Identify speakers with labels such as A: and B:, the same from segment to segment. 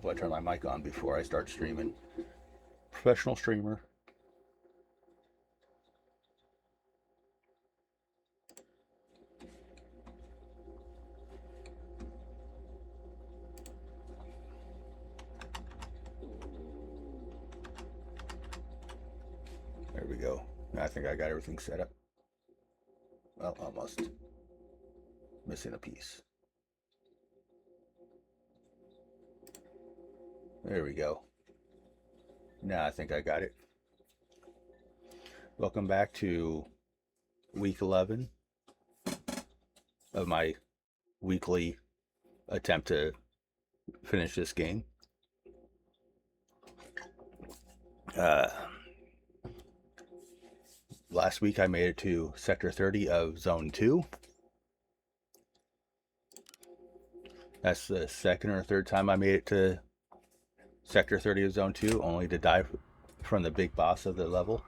A: Hope I turn my mic on before I start streaming. Professional streamer. There we go. I think I got everything set up. Well, almost. Missing a piece. There we go. Now I think I got it. Welcome back to week 11 of my weekly attempt to finish this game. Last week I made it to Sector 30 of Zone 2. That's the second or third time I made it to Sector 30 of Zone 2, only to die from the big boss of the level.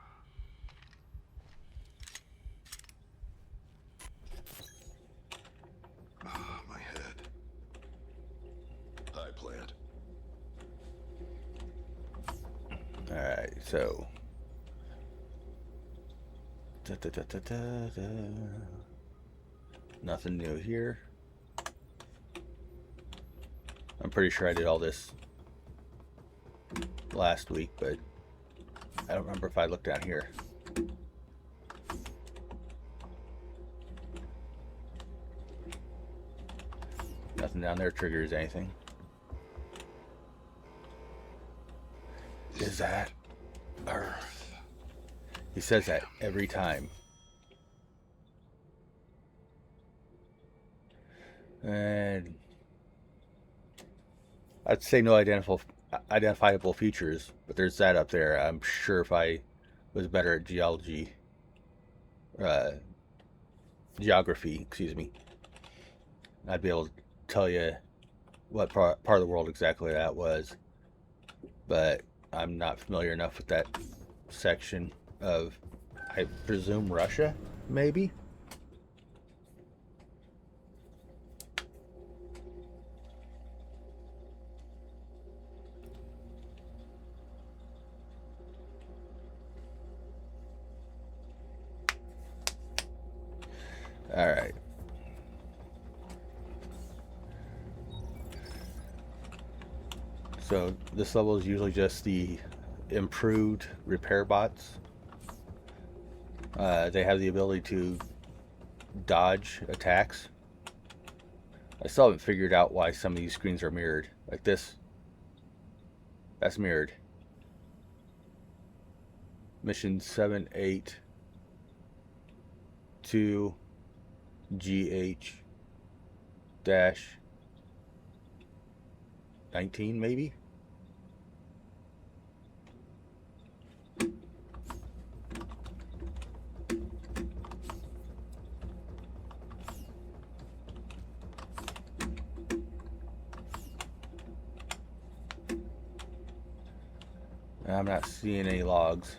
B: My head. High plant.
A: Alright, so... Nothing new here. I'm pretty sure I did all this last week, but I don't remember if I looked down here. Nothing down there triggers anything. Is that Earth? He says that every time. And I'd say no identifiable features, but there's that up there. I'm sure if I was better at geography, excuse me, I'd be able to tell you what part of the world exactly that was. But I'm not familiar enough with that section of, I presume, Russia, maybe? Alright. So this level is usually just the improved repair bots. They have the ability to dodge attacks. I still haven't figured out why some of these screens are mirrored. Like this. That's mirrored. Mission 7, 8, 2, GH dash 19 maybe? I'm not seeing any logs.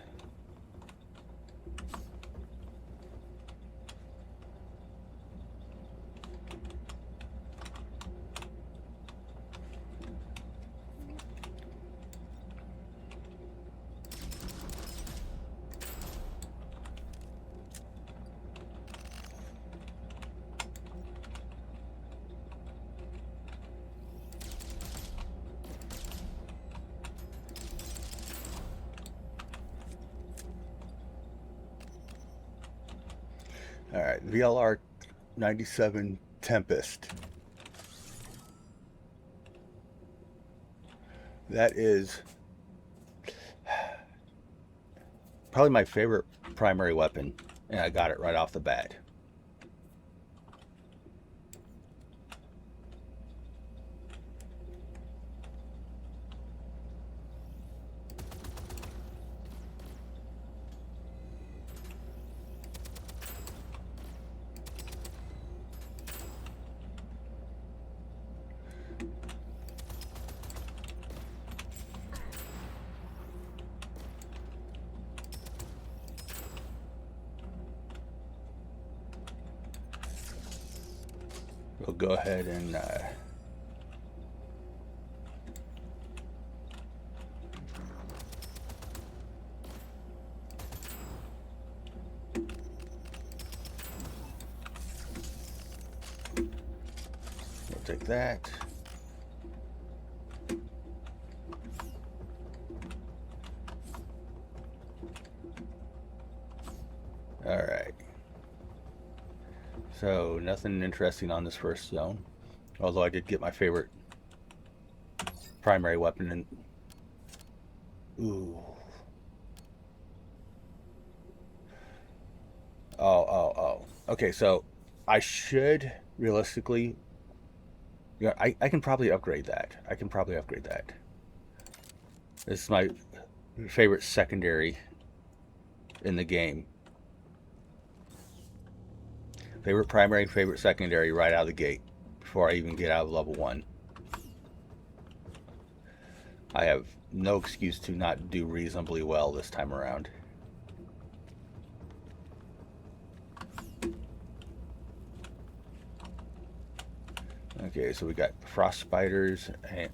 A: Alright, VLR 97 Tempest. That is probably my favorite primary weapon, and I got it right off the bat. We'll go ahead and take that. Alright. So, nothing interesting on this first zone. Although I did get my favorite primary weapon in. Ooh. Oh. Okay, so I should realistically. Yeah, I can probably upgrade that. This is my favorite secondary in the game. Favorite primary, favorite secondary right out of the gate before I even get out of level 1. I have no excuse to not do reasonably well this time around. Okay, so we got frost spiders, and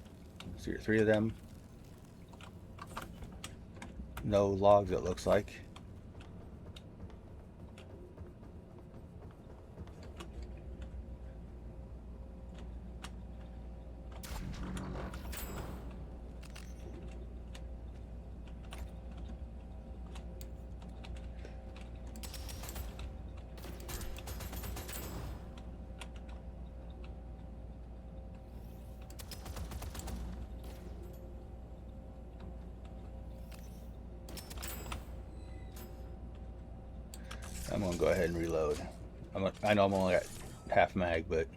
A: so there are 3 of them. No logs, it looks like. I'm gonna go ahead and reload. I know I'm only at half mag, but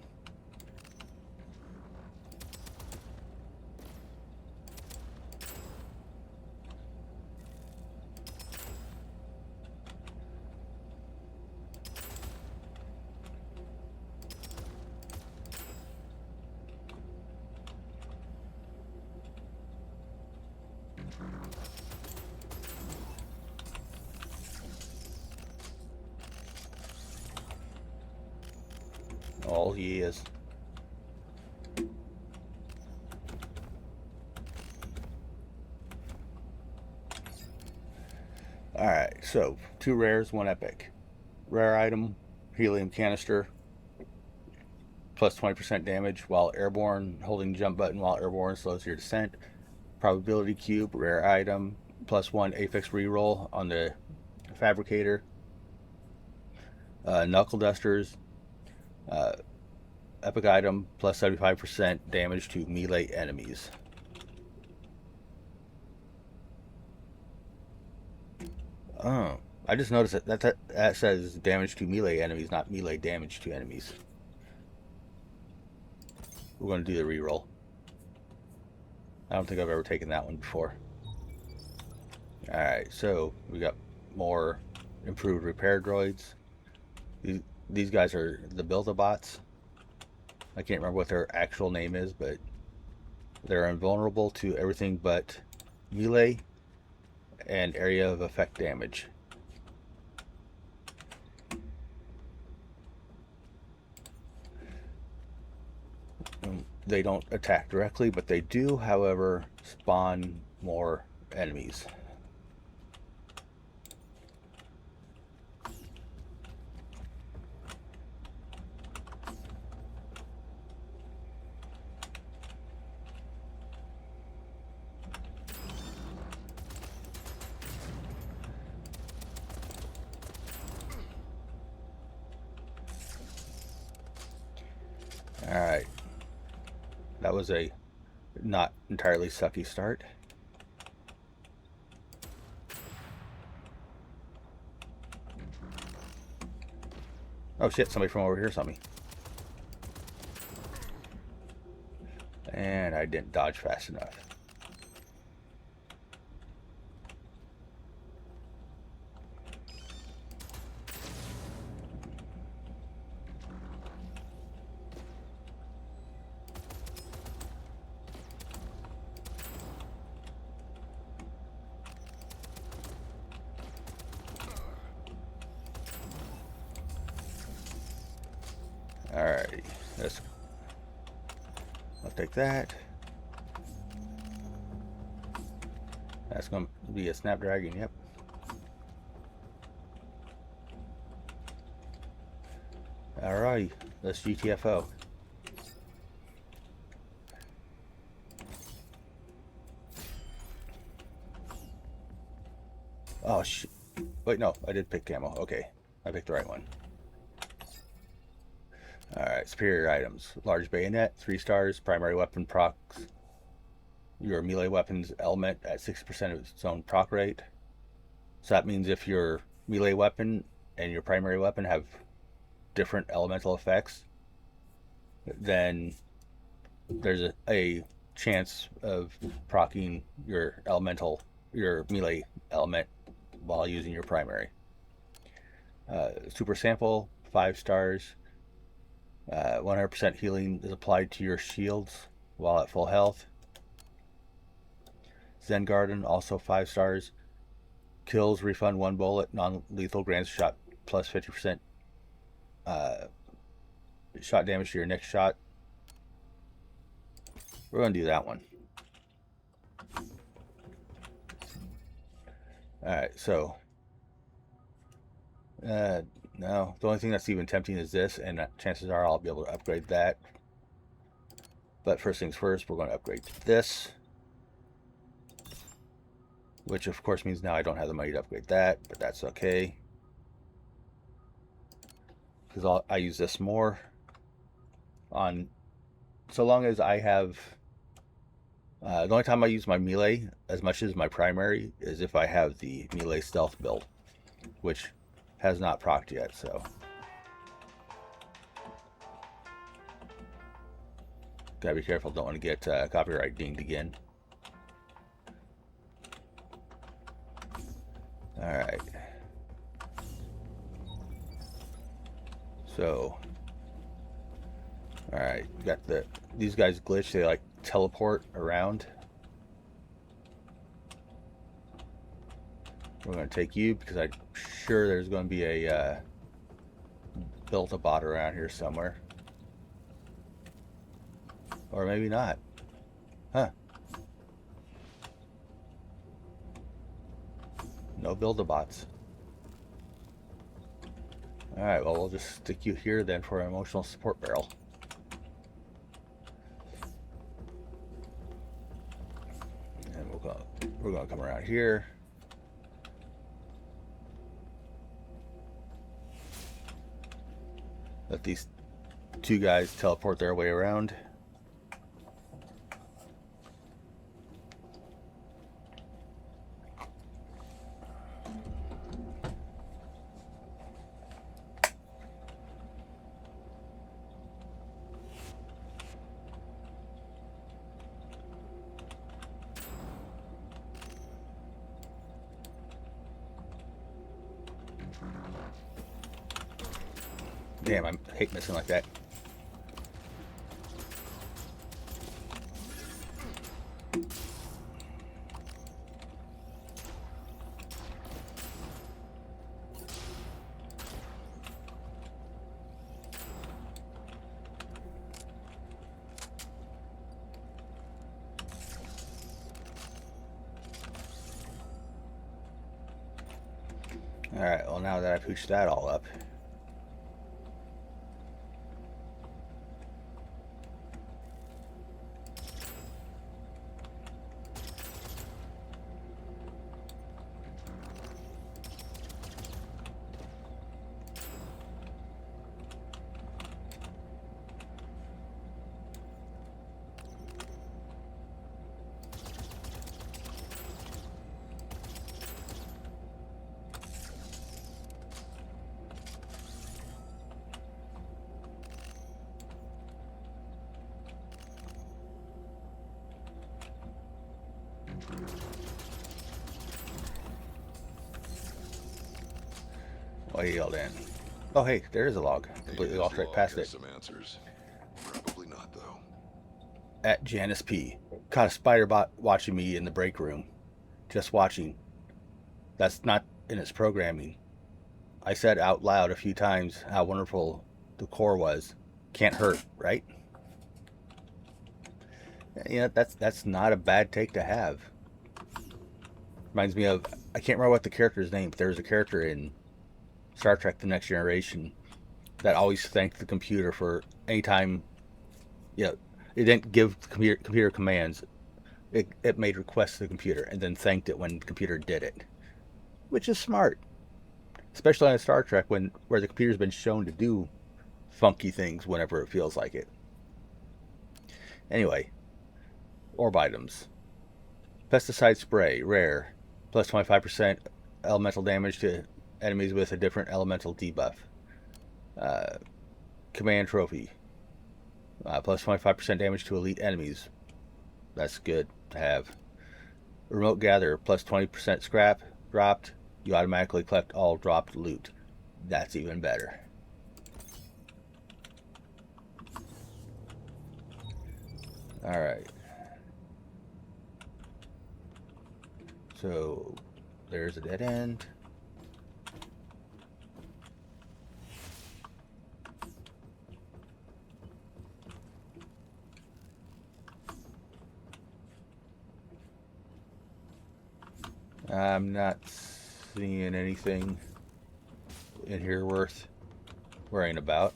A: all he is. Alright, so 2 rares, 1 epic. Rare item, helium canister, plus 20% damage while airborne. Holding jump button while airborne slows your descent. Probability cube, rare item, plus 1 affix reroll on the fabricator. Knuckle dusters, epic item, plus 75% damage to melee enemies. Oh, I just noticed that says damage to melee enemies, not melee damage to enemies. We're going to do the reroll. I don't think I've ever taken that one before. Alright, so we got more improved repair droids. These guys are the Build-A-Bots. I can't remember what their actual name is, but they're invulnerable to everything but melee and area of effect damage. They don't attack directly, but they do, however, spawn more enemies. Alright. That was a not entirely sucky start. Oh shit, somebody from over here saw me. And I didn't dodge fast enough. Alrighty, I'll take that. That's going to be a Snapdragon, yep. Alrighty, let's GTFO. Oh, wait, no, I did pick camo. Okay, I picked the right one. Alright, superior items. Large bayonet, 3 stars. Primary weapon procs your melee weapon's element at 60% of its own proc rate. So that means if your melee weapon and your primary weapon have different elemental effects, then there's a chance of proccing your melee element while using your primary. Super sample, 5 stars. 100% healing is applied to your shields while at full health. Zen Garden, also 5 stars. Kills refund 1 bullet, non-lethal, grants shot plus 50% shot damage to your next shot. We're going to do that one. Alright, so no, the only thing that's even tempting is this, and chances are I'll be able to upgrade that. But first things first, we're going to upgrade this, which of course means now I don't have the money to upgrade that, but that's okay, because I use this more on, so long as I have, the only time I use my melee as much as my primary is if I have the melee stealth build, which has not procced yet, so gotta be careful, don't want to get copyright dinged again. Alright, so alright, got these guys glitch, they like teleport around. We're going to take you because I'm sure there's going to be a built-a-bot around here somewhere. Or maybe not. Huh. No build-a-bots. Alright, well, we'll just stick you here then for an emotional support barrel. And we're going to come around here. Let these 2 guys teleport their way around. Damn, I hate missing like that. Alright, well now that I've hooched that all up, what you yelled in? Oh hey, there is a log. Completely walked right past it.
B: Some answers. Probably not though.
A: At Janice P. Caught a spider bot watching me in the break room. Just watching. That's not in its programming. I said out loud a few times how wonderful the core was. Can't hurt, right? Yeah, that's not a bad take to have. Reminds me of, I can't remember what the character's name, but there was a character in Star Trek The Next Generation that always thanked the computer for any time, it didn't give computer commands. It made requests to the computer and then thanked it when the computer did it. which is smart, especially on Star Trek where the computer's been shown to do funky things whenever it feels like it. Anyway, orb items. Pesticide spray, rare, plus 25% elemental damage to enemies with a different elemental debuff. Command trophy, plus 25% damage to elite enemies. That's good to have. Remote gather, plus 20% scrap dropped. You automatically collect all dropped loot. That's even better. Alright. So, there's a dead end. I'm not seeing anything in here worth worrying about.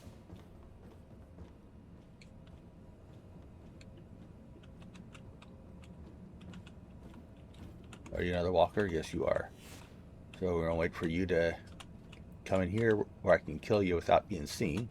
A: Are you another walker? Yes, you are. So we're going to wait for you to come in here where I can kill you without being seen.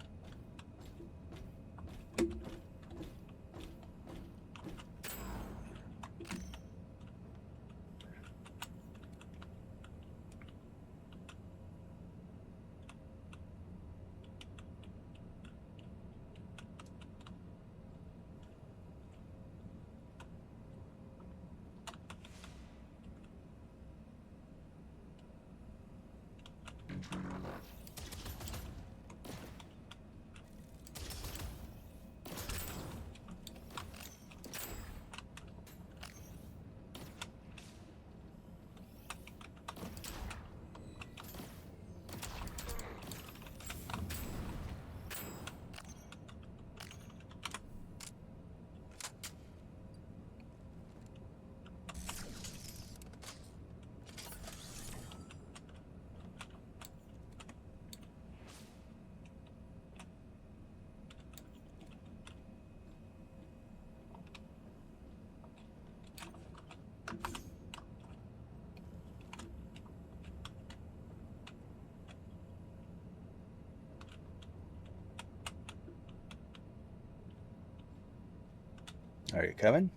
A: Are you coming?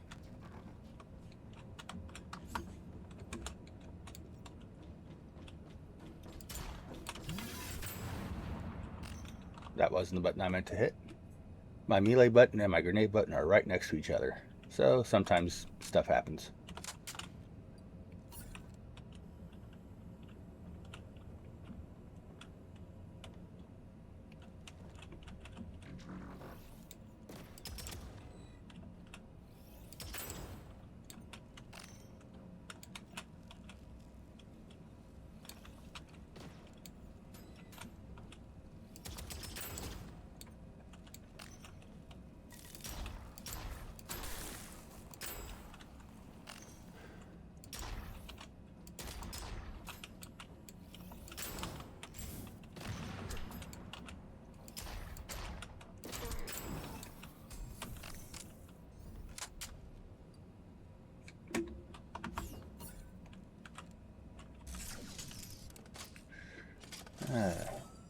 A: That wasn't the button I meant to hit. My melee button and my grenade button are right next to each other. So sometimes stuff happens.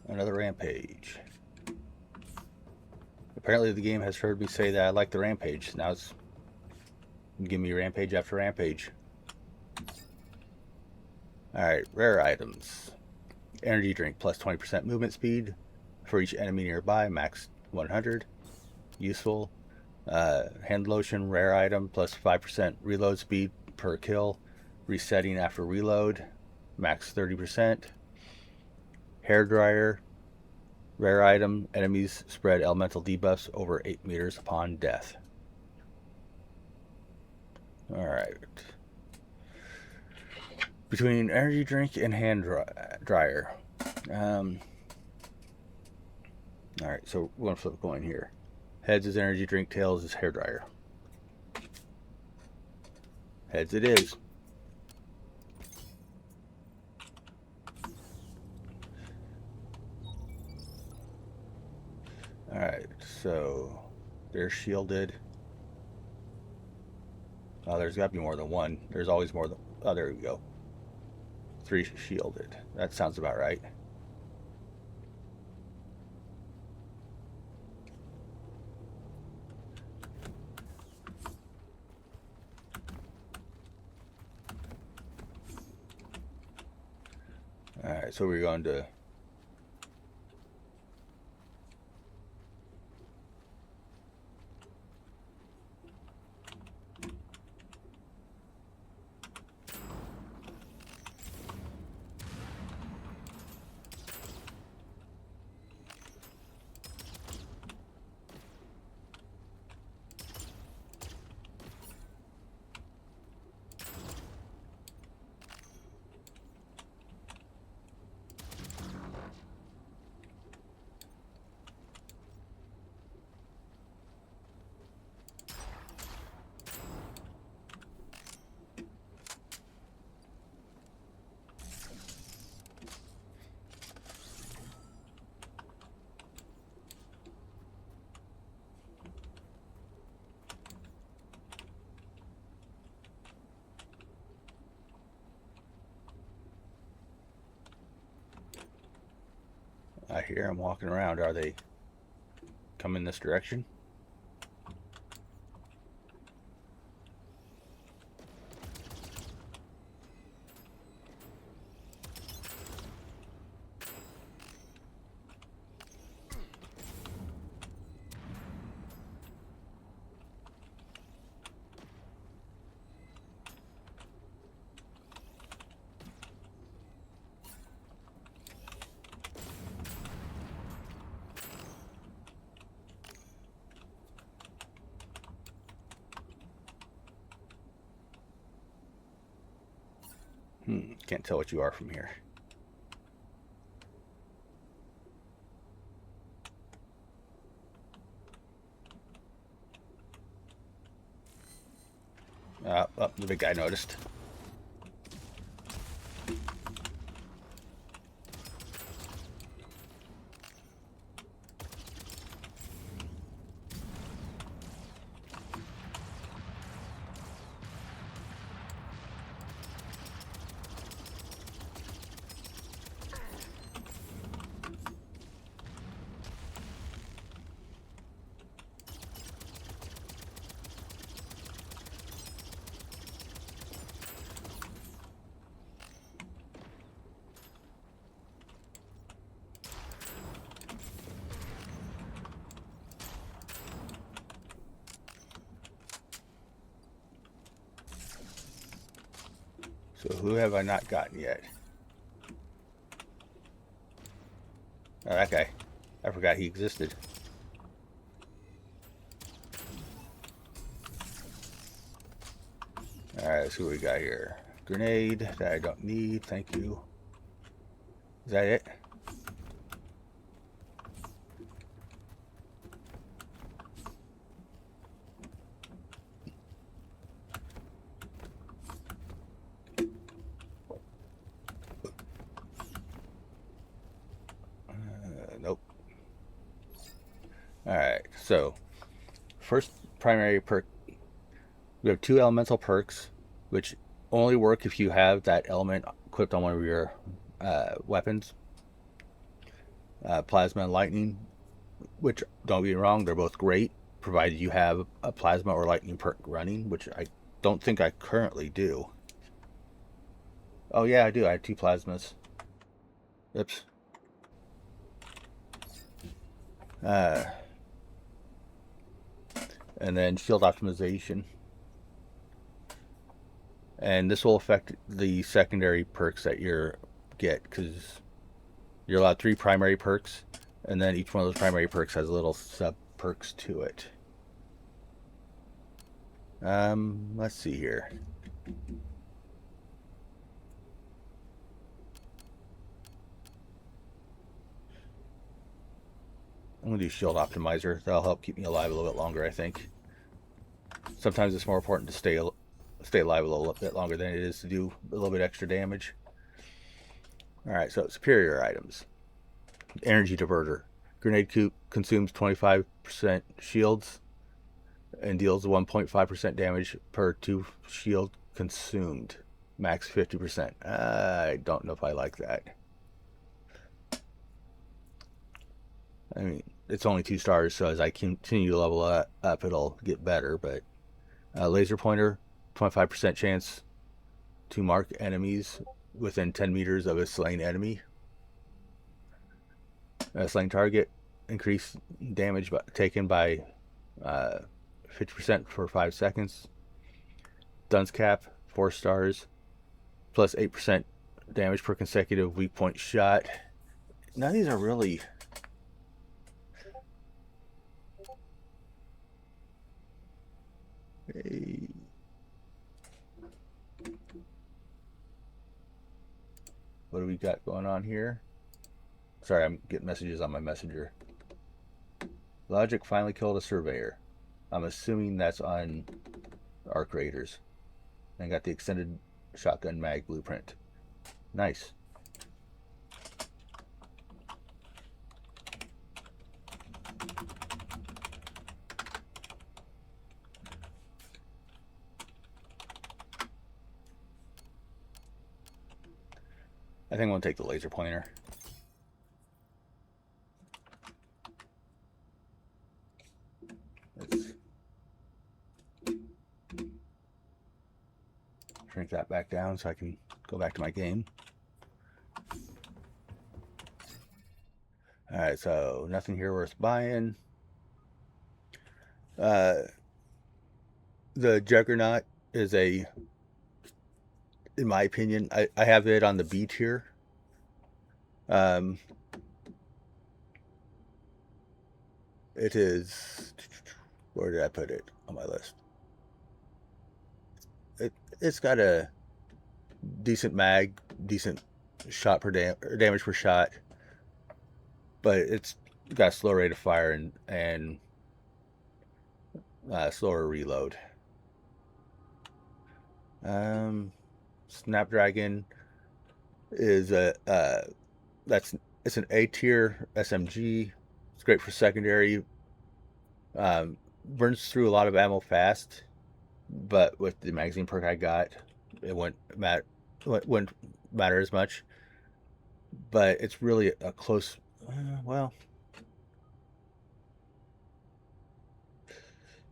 A: Another rampage. Apparently the game has heard me say that I like the rampage. Now it's giving me rampage after rampage. Alright, rare items. Energy drink plus 20% movement speed for each enemy nearby, max 100. Useful. Hand lotion, rare item, plus 5% reload speed per kill, resetting after reload, max 30%. Hair dryer, rare item, enemies spread elemental debuffs over 8 meters upon death. Alright. Between energy drink and hand dryer. Alright, so we're going to flip a coin here. Heads is energy drink, tails is hair dryer. Heads it is. Alright, so they're shielded. Oh, there's got to be more than one. There's always more than... Oh, there we go. 3 shielded. That sounds about right. Alright, so we're going to... I hear them walking around. Are they coming this direction? Can't tell what you are from here. The big guy noticed. So who have I not gotten yet? Oh, that guy. I forgot he existed. Alright, let's see what we got here. Grenade that I don't need, thank you. Is that it? Nope. Alright, so first primary perk. We have 2 elemental perks, which only work if you have that element equipped on one of your weapons. Plasma and lightning, which, don't get me wrong, they're both great, provided you have a plasma or lightning perk running, which I don't think I currently do. Oh yeah, I do. I have 2 plasmas. Oops. And then shield optimization. And this will affect the secondary perks that you get, because you're allowed 3 primary perks, and then each one of those primary perks has little sub perks to it. Let's see here. I'm gonna do shield optimizer. That'll help keep me alive a little bit longer, I think. Sometimes it's more important to stay alive a little bit longer than it is to do a little bit extra damage. Alright, so superior items. Energy diverter. Grenade consumes 25% shields and deals 1.5% damage per 2 shield consumed. Max 50%. I don't know if I like that. I mean, it's only 2 stars, so as I continue to level up it'll get better. But laser pointer, 25% chance to mark enemies within 10 meters of a slain enemy. Slain target, increase damage taken by 50% for 5 seconds. Dunce cap, 4 stars, plus 8% damage per consecutive weak point shot. None of these are really... Hey. What do we got going on here? Sorry, I'm getting messages on my messenger. Logic finally killed a surveyor. I'm assuming that's on arc raiders. And got the extended shotgun mag blueprint. Nice. I think I'm going to take the laser pointer. Let's shrink that back down so I can go back to my game. Alright, so nothing here worth buying. The Juggernaut is a, in my opinion, I have it on the B tier. It is, where did I put it on my list? It's got a decent mag, decent shot per damage per shot, but it's got a slow rate of fire and slower reload. Snapdragon is it's an A tier SMG. It's great for secondary. Burns through a lot of ammo fast, but with the magazine perk I got, it wouldn't matter as much. But it's really a close. Well,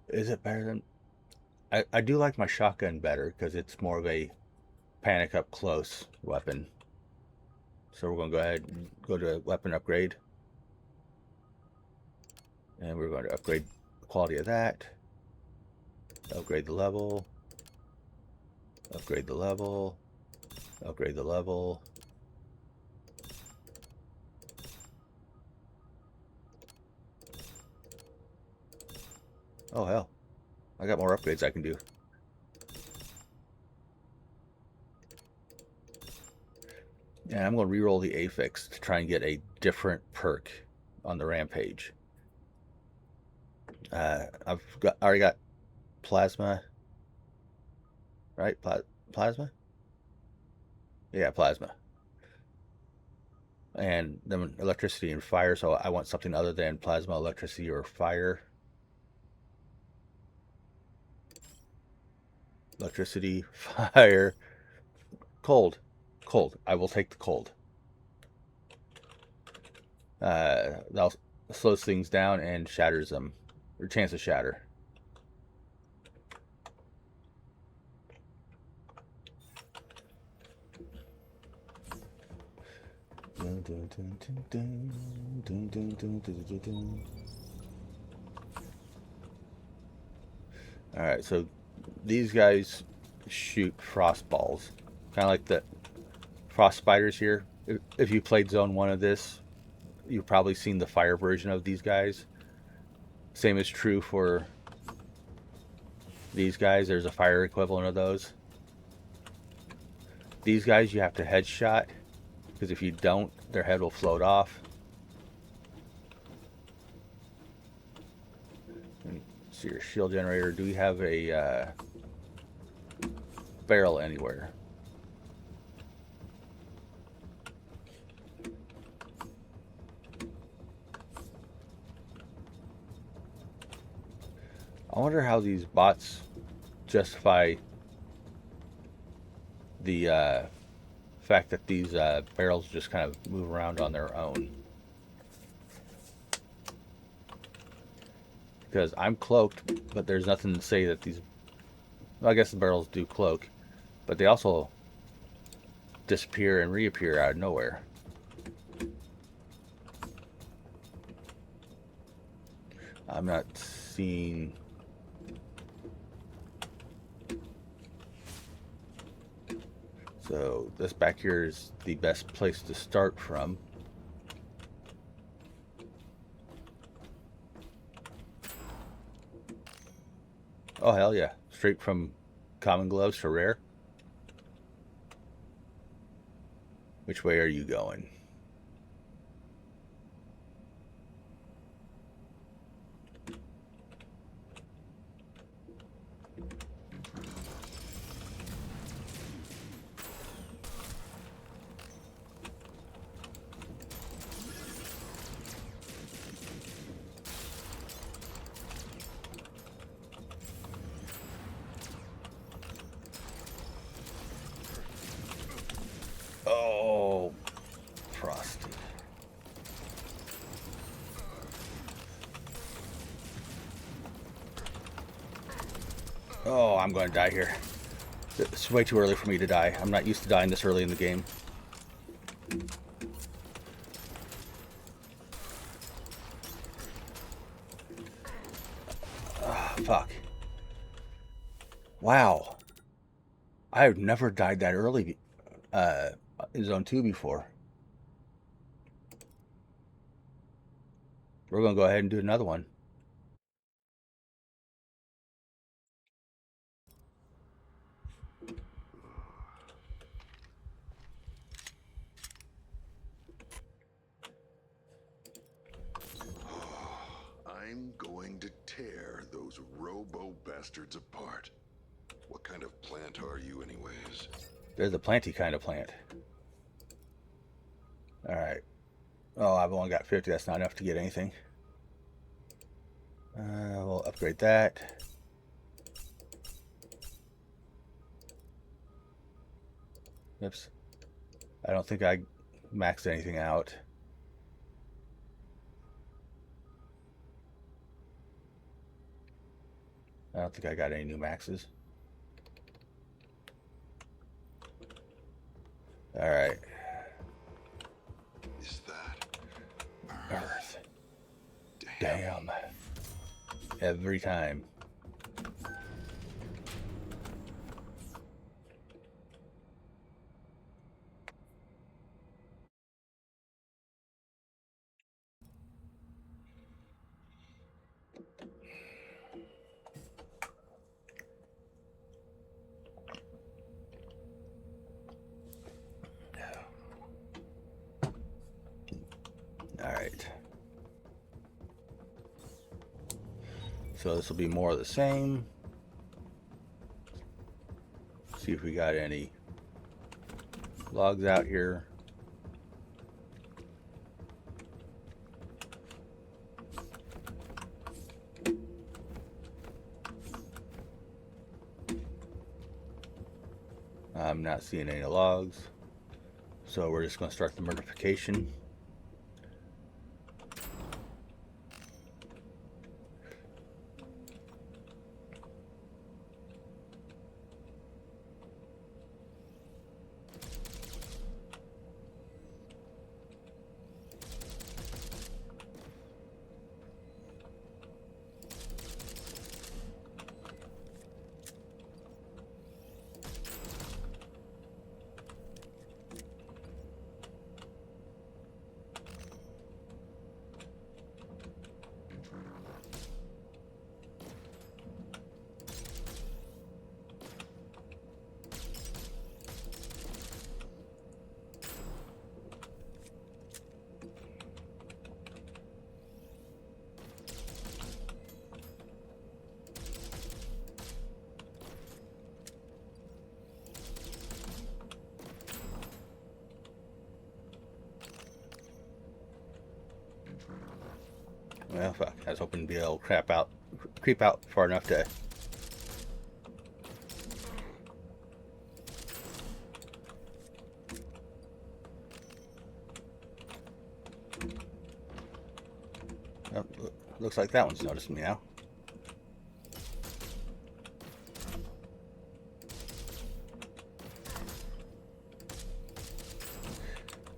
A: is it better than? I do like my shotgun better because it's more of a panic up close weapon. So we're going to go ahead and go to weapon upgrade. And we're going to upgrade the quality of that. Upgrade the level. Upgrade the level. Upgrade the level. Oh hell. I got more upgrades I can do. And I'm going to reroll the affix to try and get a different perk on the rampage. I've already got plasma, right? Plasma? Yeah, plasma. And then electricity and fire, so I want something other than plasma, electricity, or fire. Electricity, fire, cold. Cold. I will take the cold. That slows things down and shatters them. Or chance to shatter. Alright, so these guys shoot frost balls. Kind of like the frost spiders here. If you played Zone 1 of this, you've probably seen the fire version of these guys. Same is true for these guys. There's a fire equivalent of those. These guys you have to headshot, because if you don't, their head will float off. See your shield generator. Do we have a barrel anywhere? I wonder how these bots justify the fact that these barrels just kind of move around on their own. Because I'm cloaked, but there's nothing to say that these... Well, I guess the barrels do cloak, but they also disappear and reappear out of nowhere. I'm not seeing... So this back here is the best place to start from. Oh, hell yeah. Straight from common gloves to rare. Which way are you going? Oh, frosted. Oh, I'm going to die here. It's way too early for me to die. I'm not used to dying this early in the game. Ah, fuck. Wow. I've never died that early in Zone 2 before. We're going to go ahead and do another one.
B: I'm going to tear those robo bastards apart. What kind of plant are you anyways?
A: There's a planty kind of plant. Alright. Oh, I've only got 50. That's not enough to get anything. We'll upgrade that. Oops. I don't think I maxed anything out. I don't think I got any new maxes. Alright.
B: Is that
A: Earth.
B: Damn.
A: Damn. Every time. Alright. So this will be more of the same. See if we got any logs out here. I'm not seeing any logs. So we're just going to start the murdification. Well, fuck. I was hoping to be able to creep out far enough to... looks like that one's noticed me now.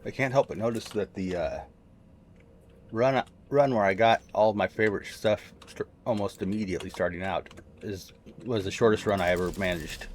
A: I can't help but notice that the run where I got all of my favorite stuff almost immediately starting out was the shortest run I ever managed.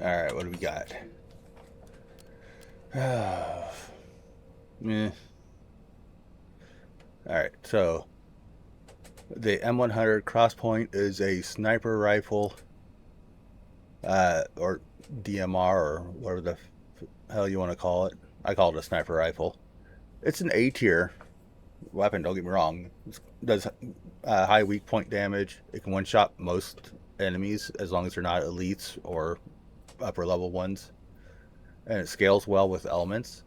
A: Alright, what do we got? Meh. Alright, so the M100 Crosspoint is a sniper rifle, or DMR, or whatever the hell you want to call it. I call it a sniper rifle. It's an A tier weapon, don't get me wrong. It does high weak point damage. It can one-shot most enemies as long as they're not elites or upper level ones. And it scales well with elements.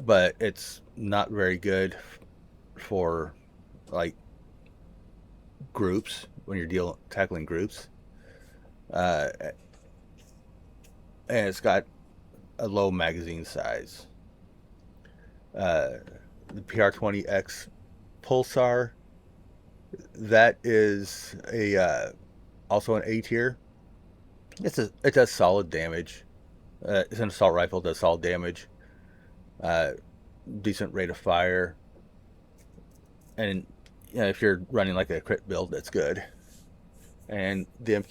A: But it's not very good for, like, groups, when you're tackling groups. And it's got a low magazine size. The PR-20X Pulsar, that is also an A tier. It does solid damage. It's an assault rifle, does solid damage. Decent rate of fire. And if you're running like a crit build, that's good. And the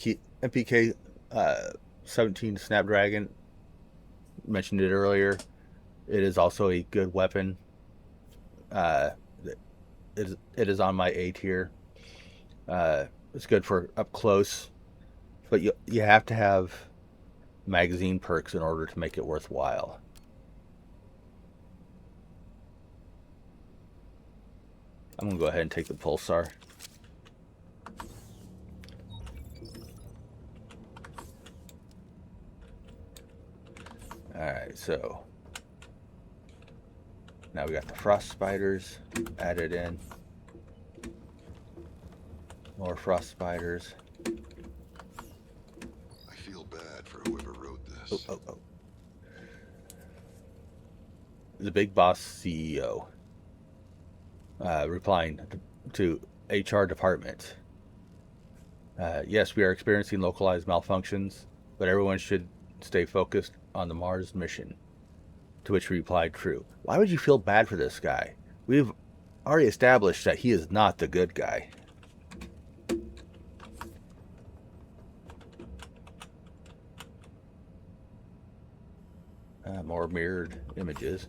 A: MPK 17 Snapdragon, mentioned it earlier. It is also a good weapon. It is on my A tier. It's good for up close, but you have to have magazine perks in order to make it worthwhile. I'm gonna go ahead and take the Pulsar. Alright, so now we got the frost spiders added in. More frost spiders.
B: I feel bad for whoever wrote this.
A: Oh. The big boss CEO replying to HR department. Yes, we are experiencing localized malfunctions, but everyone should stay focused on the Mars mission. To which we replied, true. Why would you feel bad for this guy? We've already established that he is not the good guy. More mirrored images.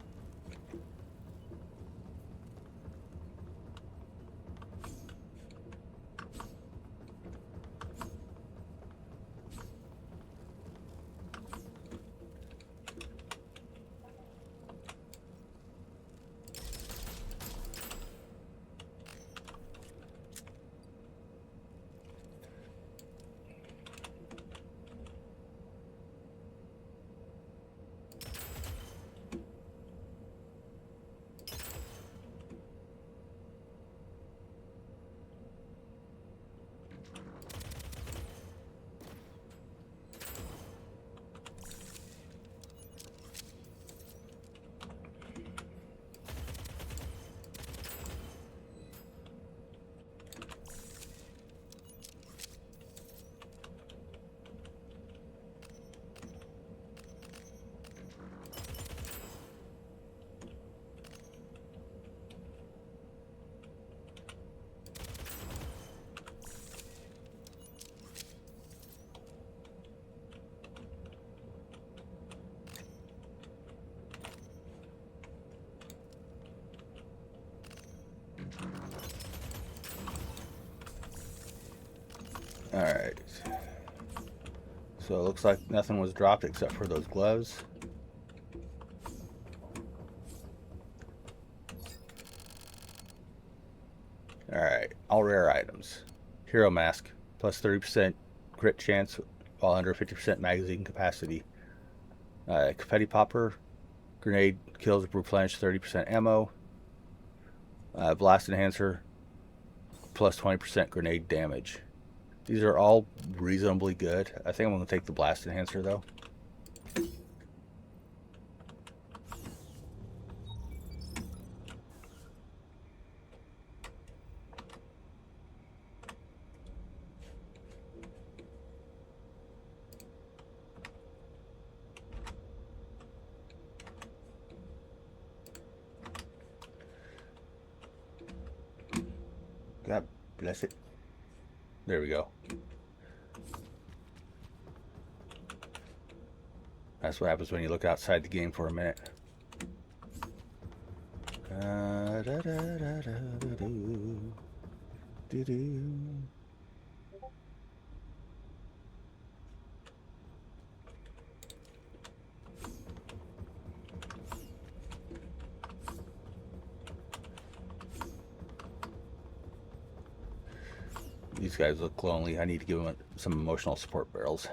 A: Alright. So it looks like nothing was dropped except for those gloves. Alright, all rare items. Hero mask, plus 30% crit chance while under 50% magazine capacity. Confetti popper, grenade kills replenish 30% ammo. Blast enhancer, plus 20% grenade damage. These are all reasonably good. I think I'm going to take the blast enhancer though. God bless it. There we go. That's what happens when you look outside the game for a minute. These guys look lonely. I need to give them some emotional support barrels.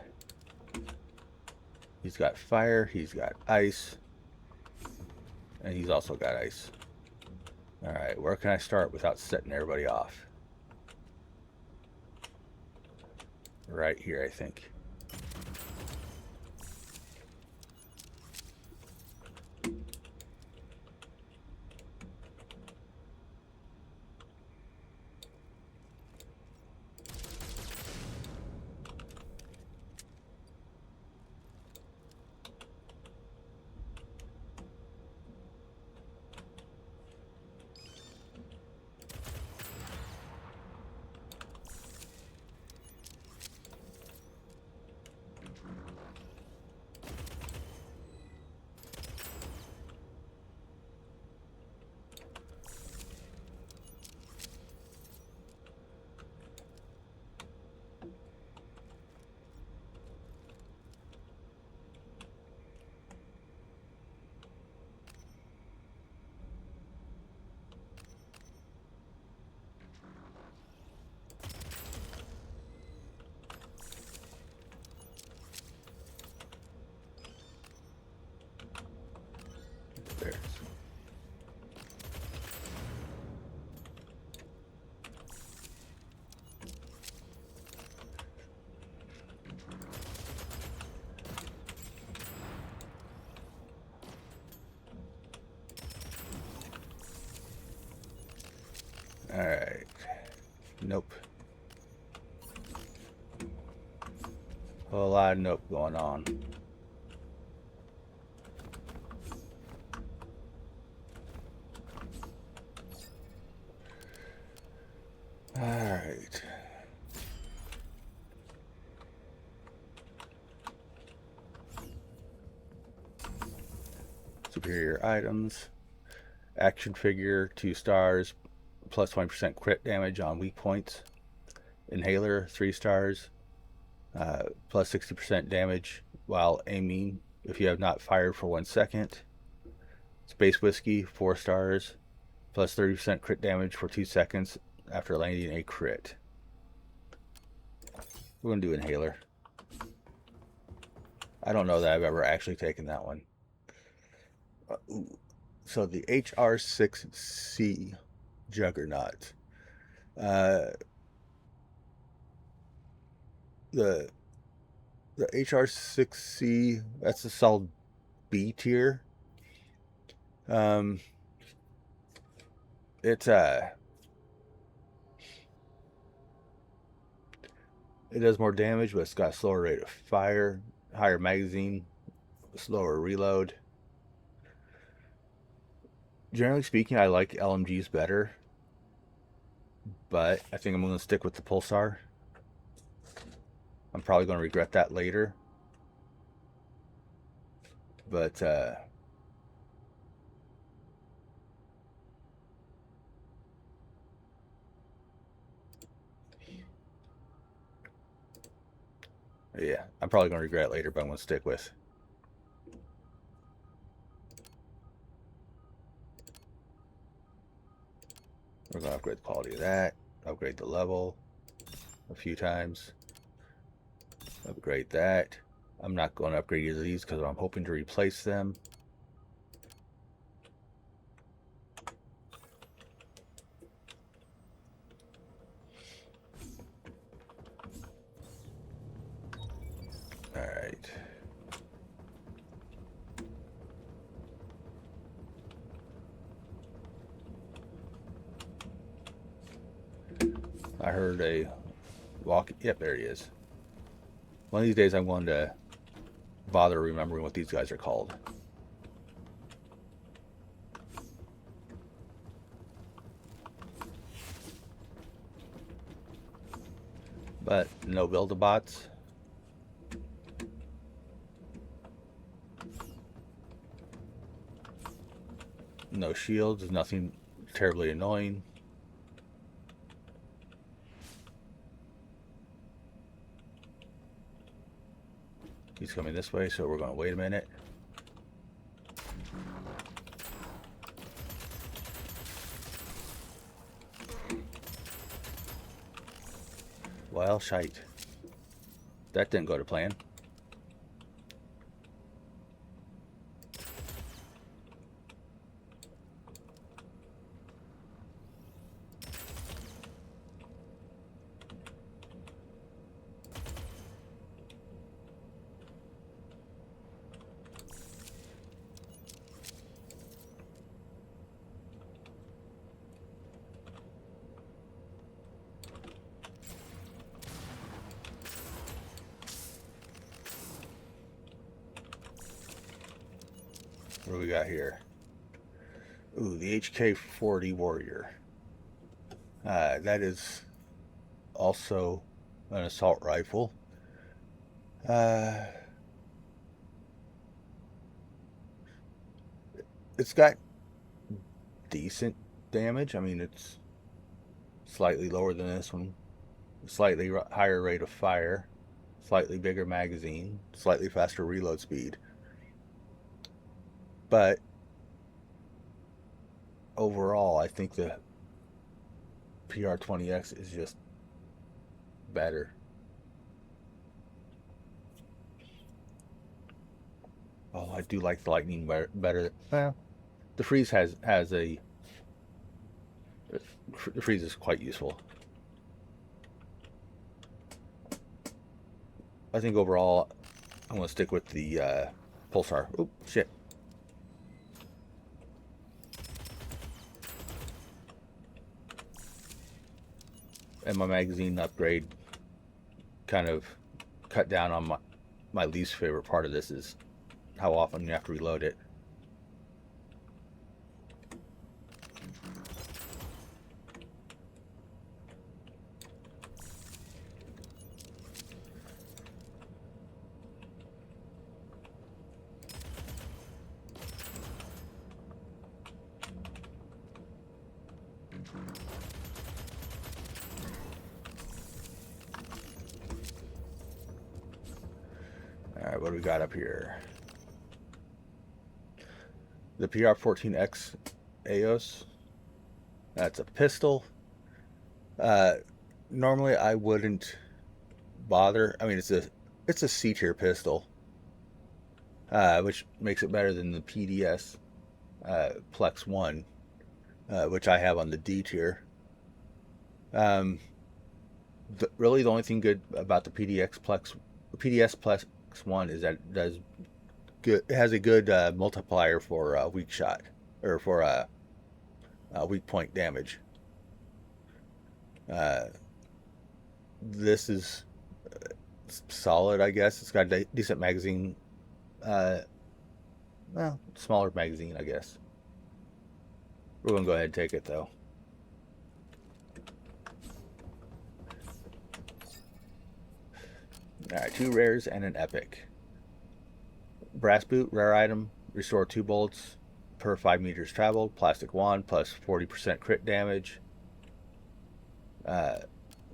A: He's got fire, he's got ice, and he's also got ice. Alright, where can I start without setting everybody off? Right here, I think. There. Alright. Nope. A lot of nope going on. Alright. Superior items. Action figure, 2 stars, plus 20% crit damage on weak points. Inhaler, 3 stars, plus 60% damage while aiming if you have not fired for 1 second. Space Whiskey, 4 stars, plus 30% crit damage for 2 seconds after landing a crit. We're going to do Inhaler. I don't know that I've ever actually taken that one. So the HR6C Juggernaut. The HR6C, that's a solid B tier. It does more damage, but it's got a slower rate of fire, higher magazine, slower reload. Generally speaking, I like LMGs better, but I think I'm going to stick with the Pulsar. I'm probably going to regret that later. But yeah, I'm probably going to regret it later, but I'm going to stick with. We're going to upgrade the quality of that, upgrade the level. a few times. Upgrade that. I'm not going to upgrade either of these because I'm hoping to replace them. Alright. I heard a walk. Yep, there he is. One of these days I'm going to bother remembering what these guys are called. But no build-a-bots. No shields, nothing terribly annoying. He's coming this way, so we're going to wait a minute. Well, shite. That didn't go to plan. What do we got here? Ooh, the HK-40 Warrior. That is also an assault rifle. It's got decent damage. I mean, it's slightly lower than this one. Slightly higher rate of fire. Slightly bigger magazine. Slightly faster reload speed. But overall, I think the PR-20X is just better. Oh, I do like the lightning better. Well, the freeze has a... The freeze is quite useful. I think overall, I'm going to stick with the pulsar. Oh, shit. And my magazine upgrade kind of cut down on my least favorite part of this is how often you have to reload it. Alright, what do we got up here? The PR-14X AOS. That's a pistol. Normally I wouldn't bother. I mean, it's a C tier pistol, which makes it better than the PDS Plex 1, which I have on the D tier. Really, the only thing good about the PDS Plex 1 is that it does good. It has a good multiplier for weak shot or for weak point damage. This is solid, I guess. It's got a decent magazine. Well, smaller magazine, I guess. We're gonna go ahead and take it though. Alright, 2 rares and an epic. Brass boot, rare item, restore 2 bullets per 5 meters traveled. Plastic wand plus 40% crit damage. That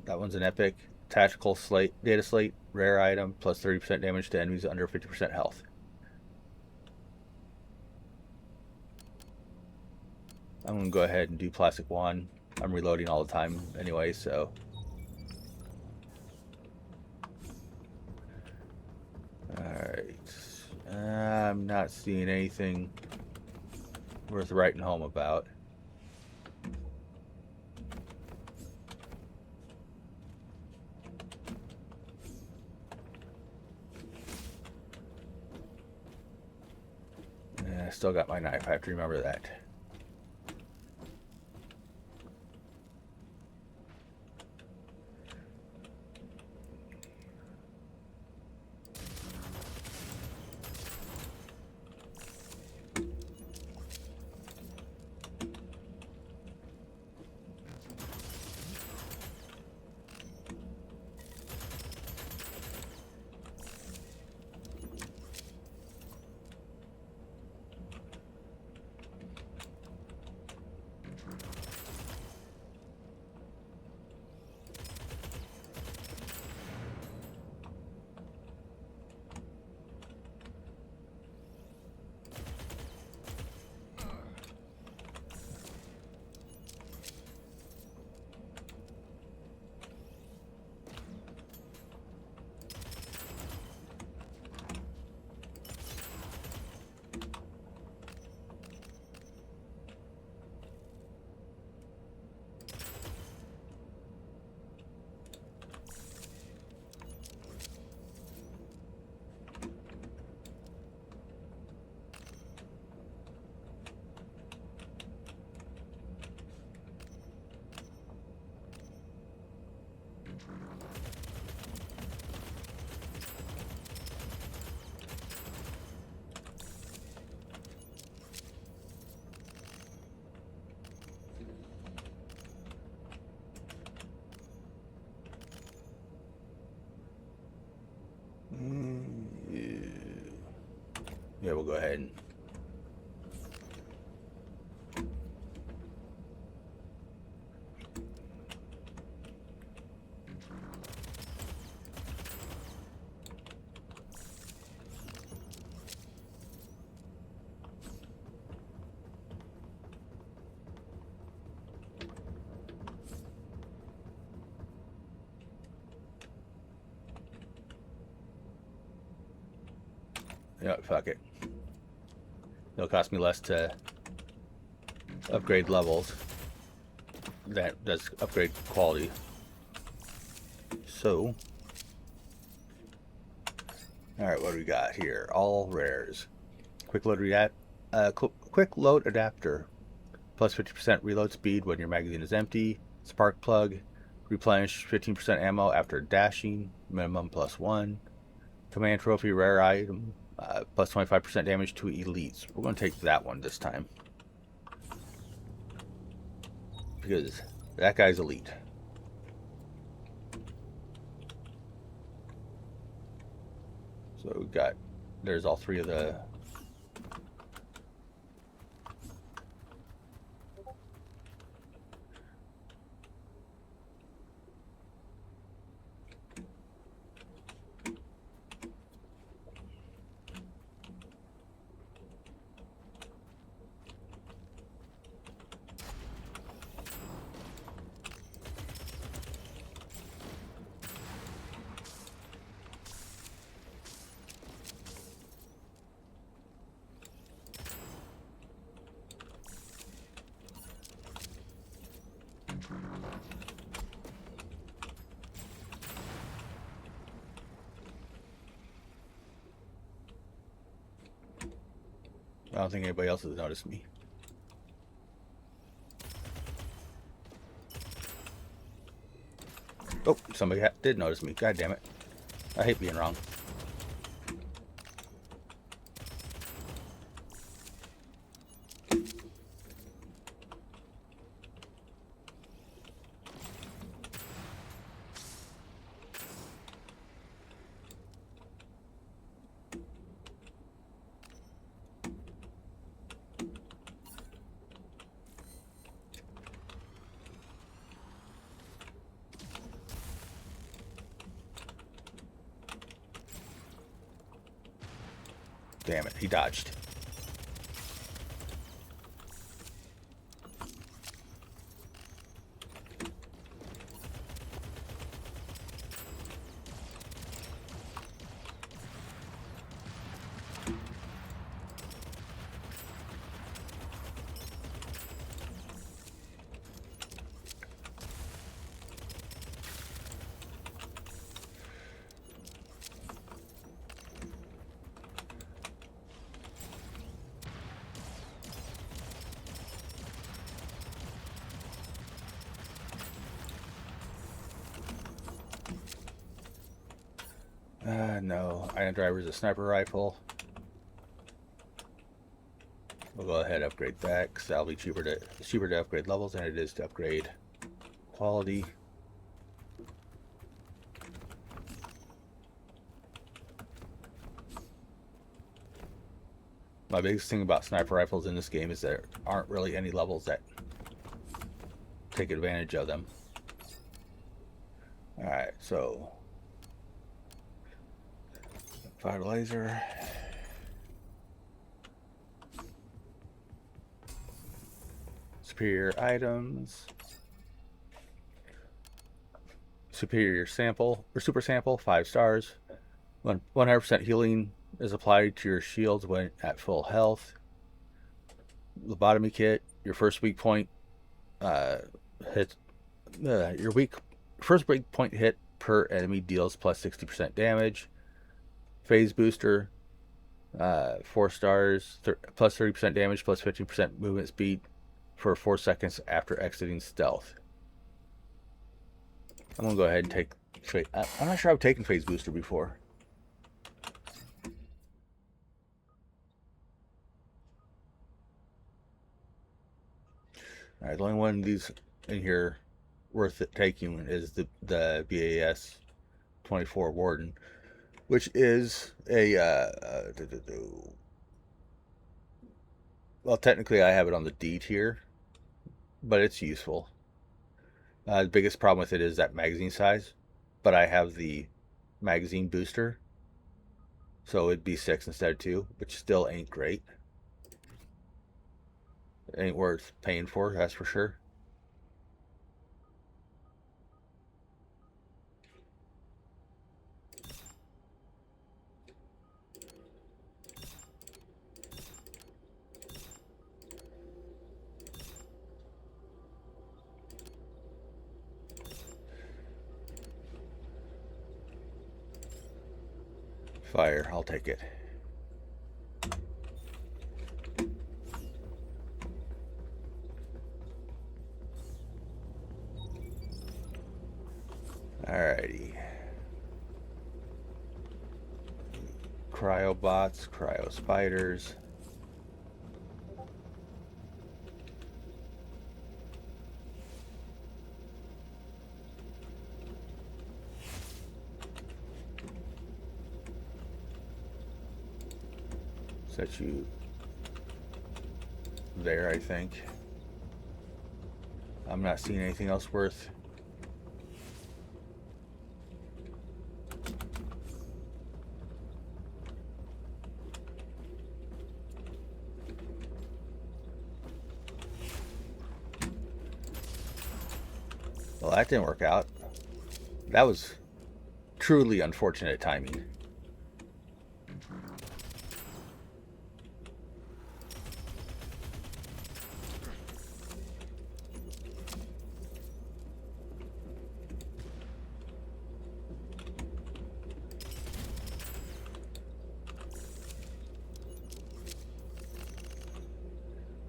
A: one's an epic. Tactical slate, data slate, rare item plus 30% damage to enemies under 50% health. I'm gonna go ahead and do plastic wand. I'm reloading all the time anyway, so I'm not seeing anything worth writing home about. And I still got my knife. I have to remember that. Yeah, we'll go ahead and fuck it. It'll cost me less to upgrade levels. That does upgrade quality. So, alright, what do we got here? All rares. Quick load adapter. Plus 50% reload speed when your magazine is empty. Spark plug. Replenish 15% ammo after dashing. Minimum +1. Command trophy rare item. Plus 25% damage to elites. We're going to take that one this time. Because that guy's elite. So we've got, there's all three of the... I don't think anybody else has noticed me. Oh, somebody did notice me. God damn it. I hate being wrong. Damn it, he dodged. No, iron driver is a sniper rifle. We'll go ahead and upgrade that because that'll be cheaper to upgrade levels than it is to upgrade quality. My biggest thing about sniper rifles in this game is there aren't really any levels that take advantage of them. Alright, so fire laser. Superior items. Superior sample or super sample, 5 stars. 100% healing is applied to your shields when at full health. Lobotomy kit. Your first weak point hit. Your first weak point hit per enemy deals plus 60% damage. Phase booster. 4 stars, plus 30% damage, plus 15% movement speed for 4 seconds after exiting stealth. I'm gonna go ahead and take. I'm not sure I've taken phase booster before. All right, the only one of these in here worth it taking is the BAS 24 Warden, which is a well, technically I have it on the D tier, but it's useful. The biggest problem with it is that magazine size, but I have the magazine booster, so it'd be 6 instead of 2, which still ain't great. It ain't worth paying for, that's for sure. Fire, I'll take it. Alrighty. Cryobots, cryo spiders. Set you there, I think. I'm not seeing anything else worth. Well, that didn't work out. That was truly unfortunate timing.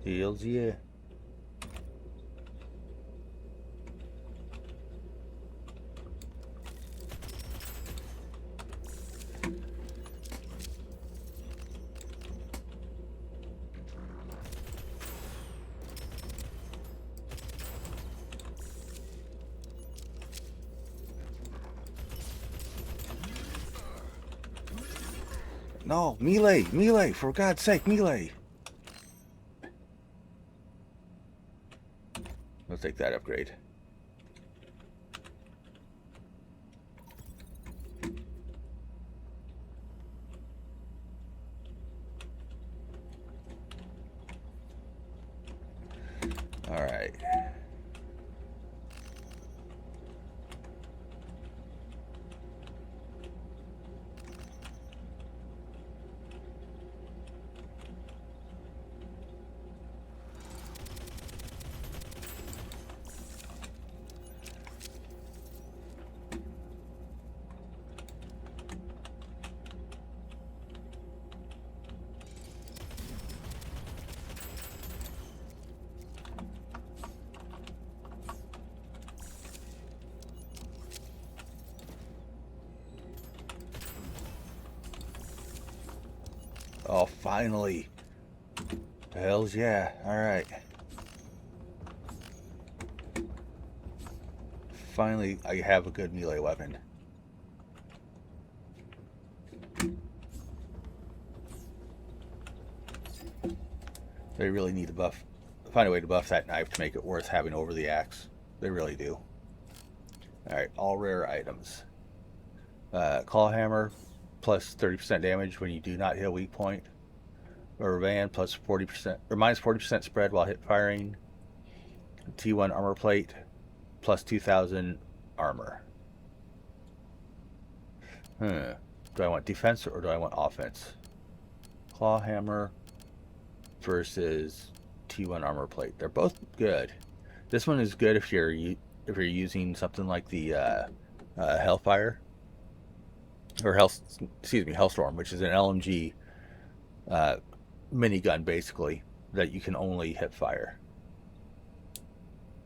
A: Heals, yeah. No, melee, for God's sake, melee. Let's take that upgrade. All right. Oh, finally. Hells yeah. Alright. Finally, I have a good melee weapon. They really need to find a way to buff that knife to make it worth having over the axe. They really do. Alright, all rare items. Claw hammer, plus 30% damage when you do not hit a weak point. Rubber band, plus 40%, or minus 40% spread while hit firing. T1 armor plate, plus 2,000 armor. Do I want defense or do I want offense? Claw hammer versus T1 armor plate. They're both good. This one is good if you're using something like the Hellfire or Hellstorm, which is an LMG minigun basically that you can only hip fire.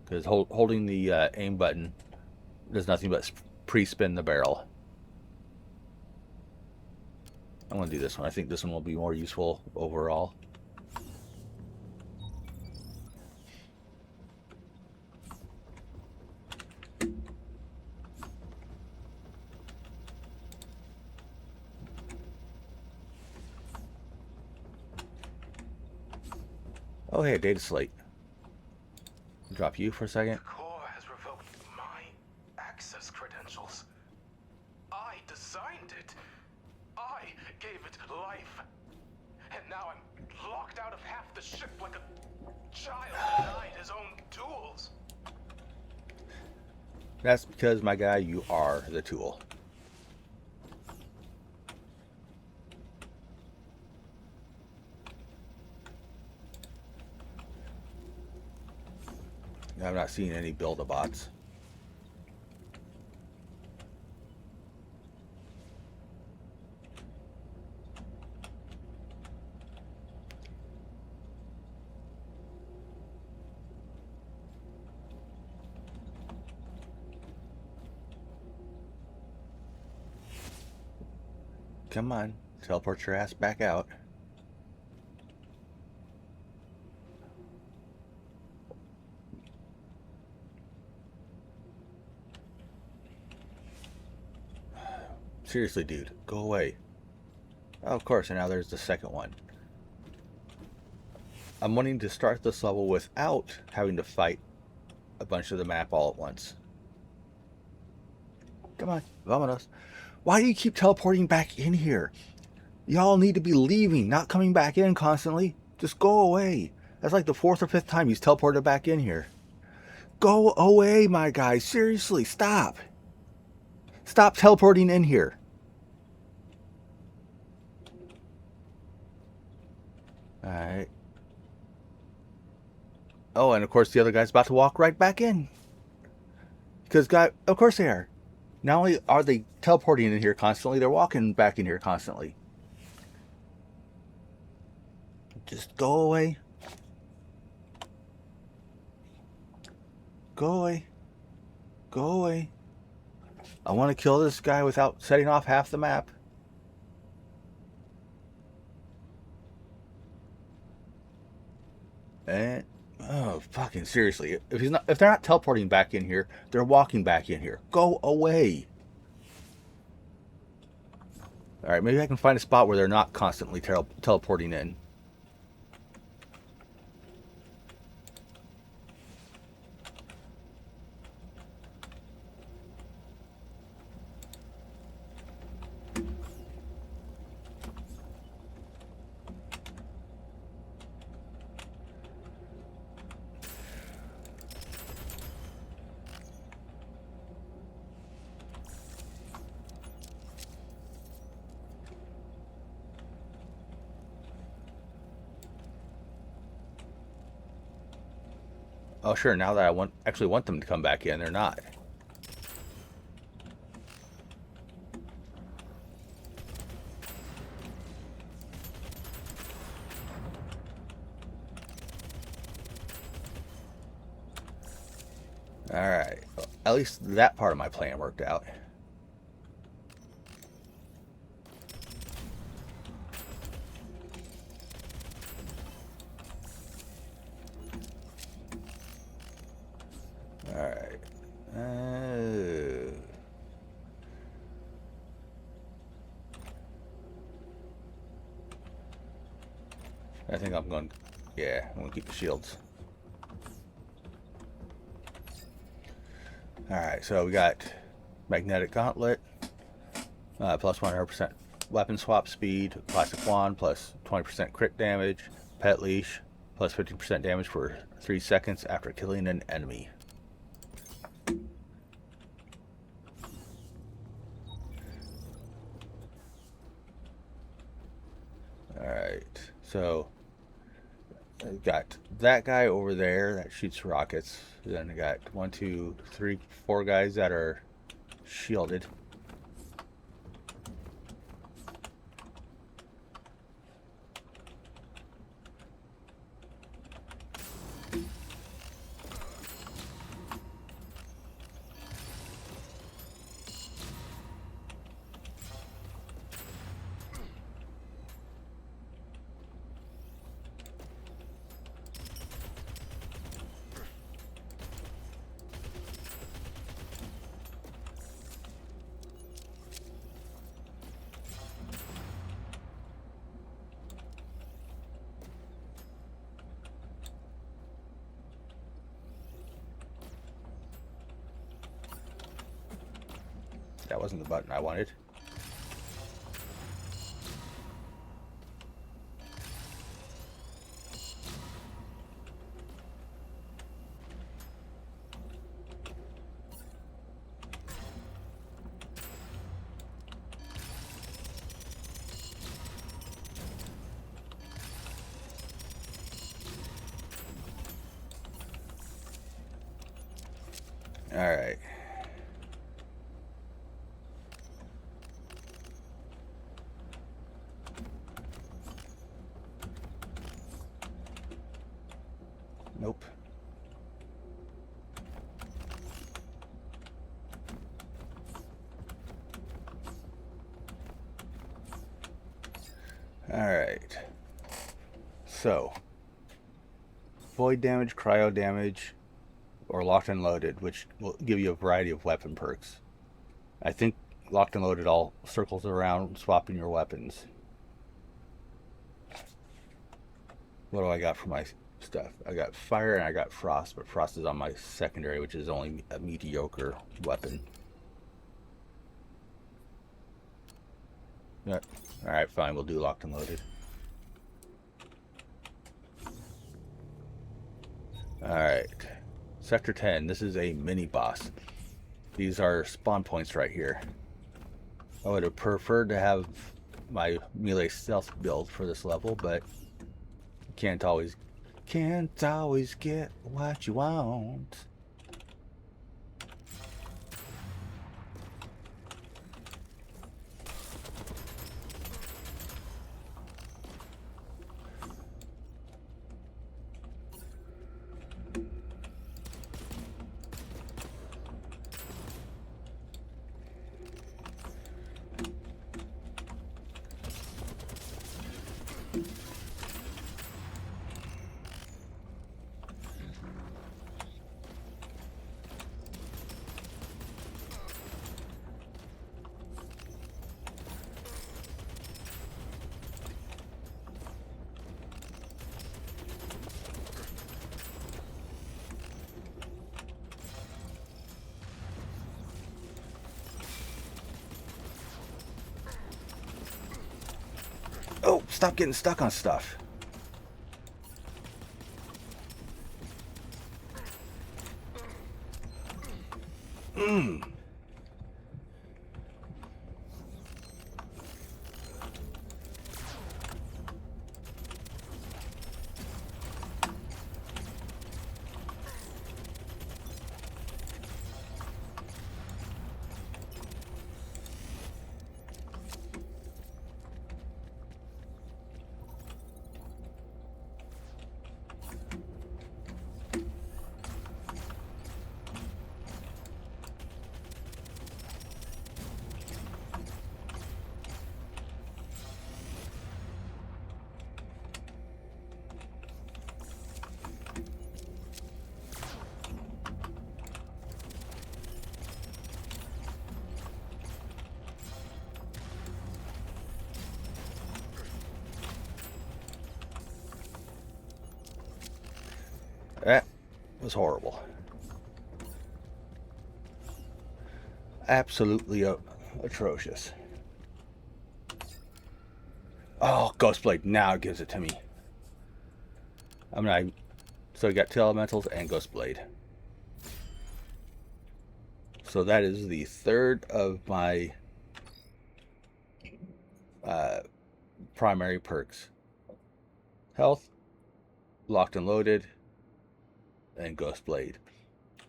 A: Because holding the aim button does nothing but pre-spin the barrel. I'm going to do this one. I think this one will be more useful overall. Oh, hey, data slate. Drop you for a second.
C: The Corps has revoked my access credentials. I designed it. I gave it life. And now I'm locked out of half the ship like a child denied his own tools.
A: That's because, my guy, you are the tool. I'm not seeing any build-a-bots. Come on, teleport your ass back out. Seriously, dude, go away. Oh, of course, and now there's the second one. I'm wanting to start this level without having to fight a bunch of the map all at once. Come on, vámonos. Why do you keep teleporting back in here? Y'all need to be leaving, not coming back in constantly. Just go away. That's like the 4th or 5th time he's teleported back in here. Go away, my guy. Seriously, stop. Stop teleporting in here. Alright. Oh, and of course the other guy's about to walk right back in. Because, of course they are. Not only are they teleporting in here constantly, they're walking back in here constantly. Just go away. Go away. Go away. I want to kill this guy without setting off half the map. And oh, fucking seriously. If they're not teleporting back in here, they're walking back in here. Go away. All right, maybe I can find a spot where they're not constantly teleporting in. Oh, sure. Now that I actually want them to come back in, they're not. All right. Well, at least that part of my plan worked out. I think I'm going. Yeah, I'm going to keep the shields. Alright, so we got magnetic gauntlet, plus 100% weapon swap speed, classic wand, plus 20% crit damage, pet leash, plus 15% damage for 3 seconds after killing an enemy. Alright, so I've got that guy over there that shoots rockets. Then I got 1, 2, 3, 4 guys that are shielded. That wasn't the button I wanted. Alright. Nope. Alright. So, void damage, cryo damage, or locked and loaded, which will give you a variety of weapon perks. I think locked and loaded all circles around swapping your weapons. What do I got for my stuff? I got fire and I got frost, but frost is on my secondary, which is only a mediocre weapon. Yeah. Alright, fine, we'll do locked and loaded. Alright. Sector 10, this is a mini boss. These are spawn points right here. I would have preferred to have my melee stealth build for this level, but can't always get what you want. Oh, stop getting stuck on stuff. That was horrible. Absolutely atrocious. Oh, Ghostblade. Now it gives it to me. So we got two elementals and Ghostblade. So that is the third of my primary perks. Health, locked and loaded, and Ghostblade.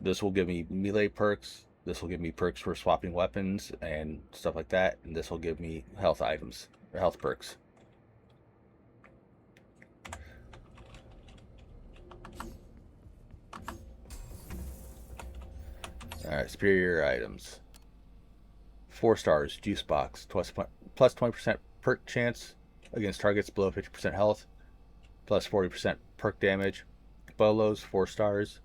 A: This will give me melee perks. This will give me perks for swapping weapons and stuff like that. And this will give me health items, or health perks. Alright, superior items. 4 stars, juice box, plus 20% perk chance against targets below 50% health, plus 40% perk damage. Bolos, 4 stars,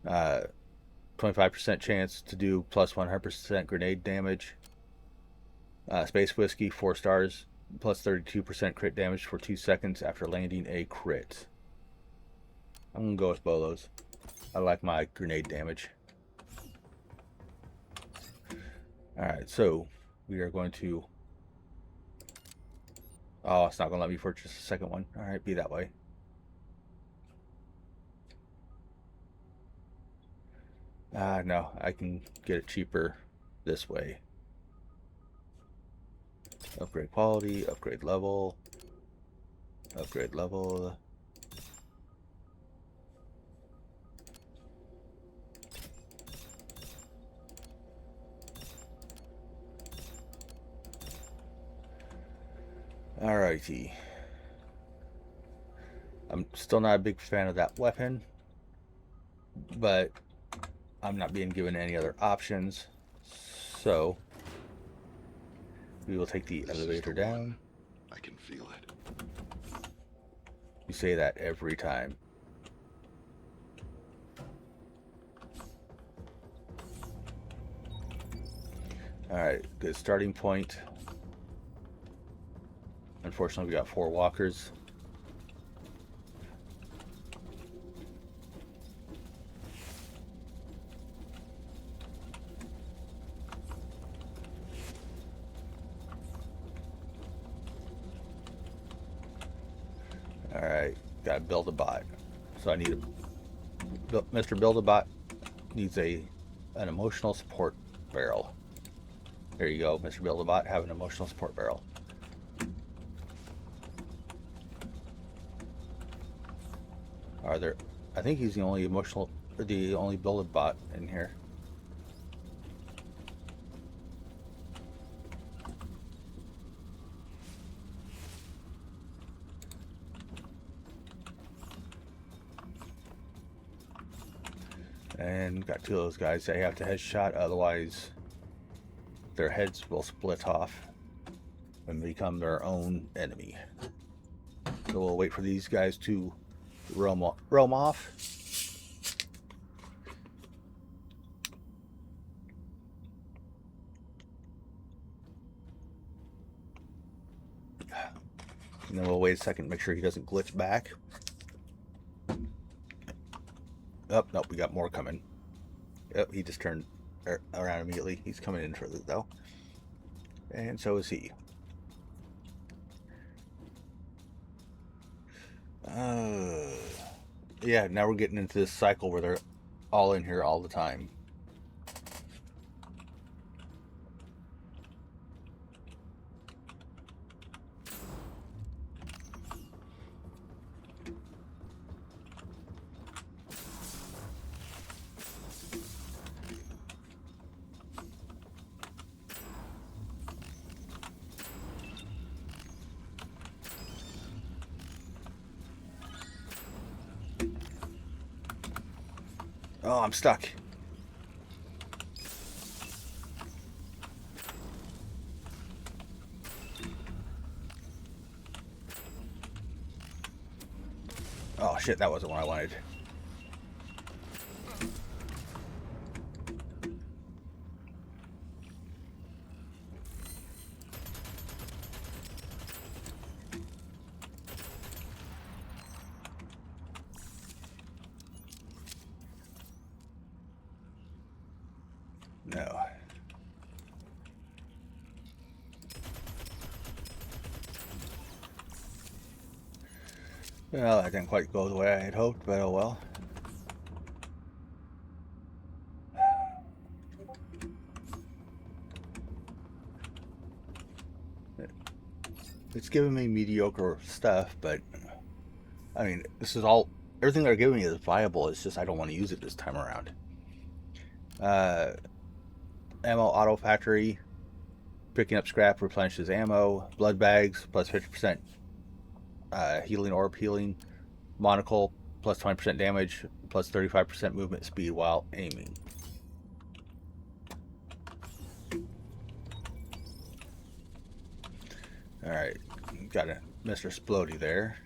A: 25% chance to do plus 100% grenade damage. Space Whiskey, 4 stars, plus 32% crit damage for 2 seconds after landing a crit. I'm going to go with Bolos. I like my grenade damage. Alright, so we are going to... Oh, it's not going to let me purchase the second one. Alright, be that way. No, I can get it cheaper this way. Upgrade quality, upgrade level, upgrade level. Alrighty. I'm still not a big fan of that weapon, but I'm not being given any other options, so we will take the elevator down.
B: I can feel it.
A: You say that every time. Alright, good starting point. Unfortunately, we got 4 walkers. Alright, gotta build a bot. So I need a... Mr. Build-A-Bot needs an emotional support barrel. There you go, Mr. Build-A-Bot, have an emotional support barrel. Are there... I think he's the only only Build-A-Bot in here. And got 2 of those guys. They have to headshot, otherwise their heads will split off and become their own enemy. So we'll wait for these guys to roam off. And then we'll wait a second, make sure he doesn't glitch back. Oh, nope, we got more coming. Yep, he just turned around immediately. He's coming in further, though. And so is he. Yeah, now we're getting into this cycle where they're all in here all the time. Oh, I'm stuck. Oh shit, that wasn't what I wanted. Well, that didn't quite go the way I had hoped, but oh well. It's giving me mediocre stuff, but I mean, this is all, everything they're giving me is viable. It's just I don't want to use it this time around. Uh, Ammo Auto Factory, picking up scrap replenishes ammo. Blood bags, plus 50% healing orb healing. Monocle, plus 20% damage, plus 35% movement speed while aiming. Alright, got a Mr. Splody there.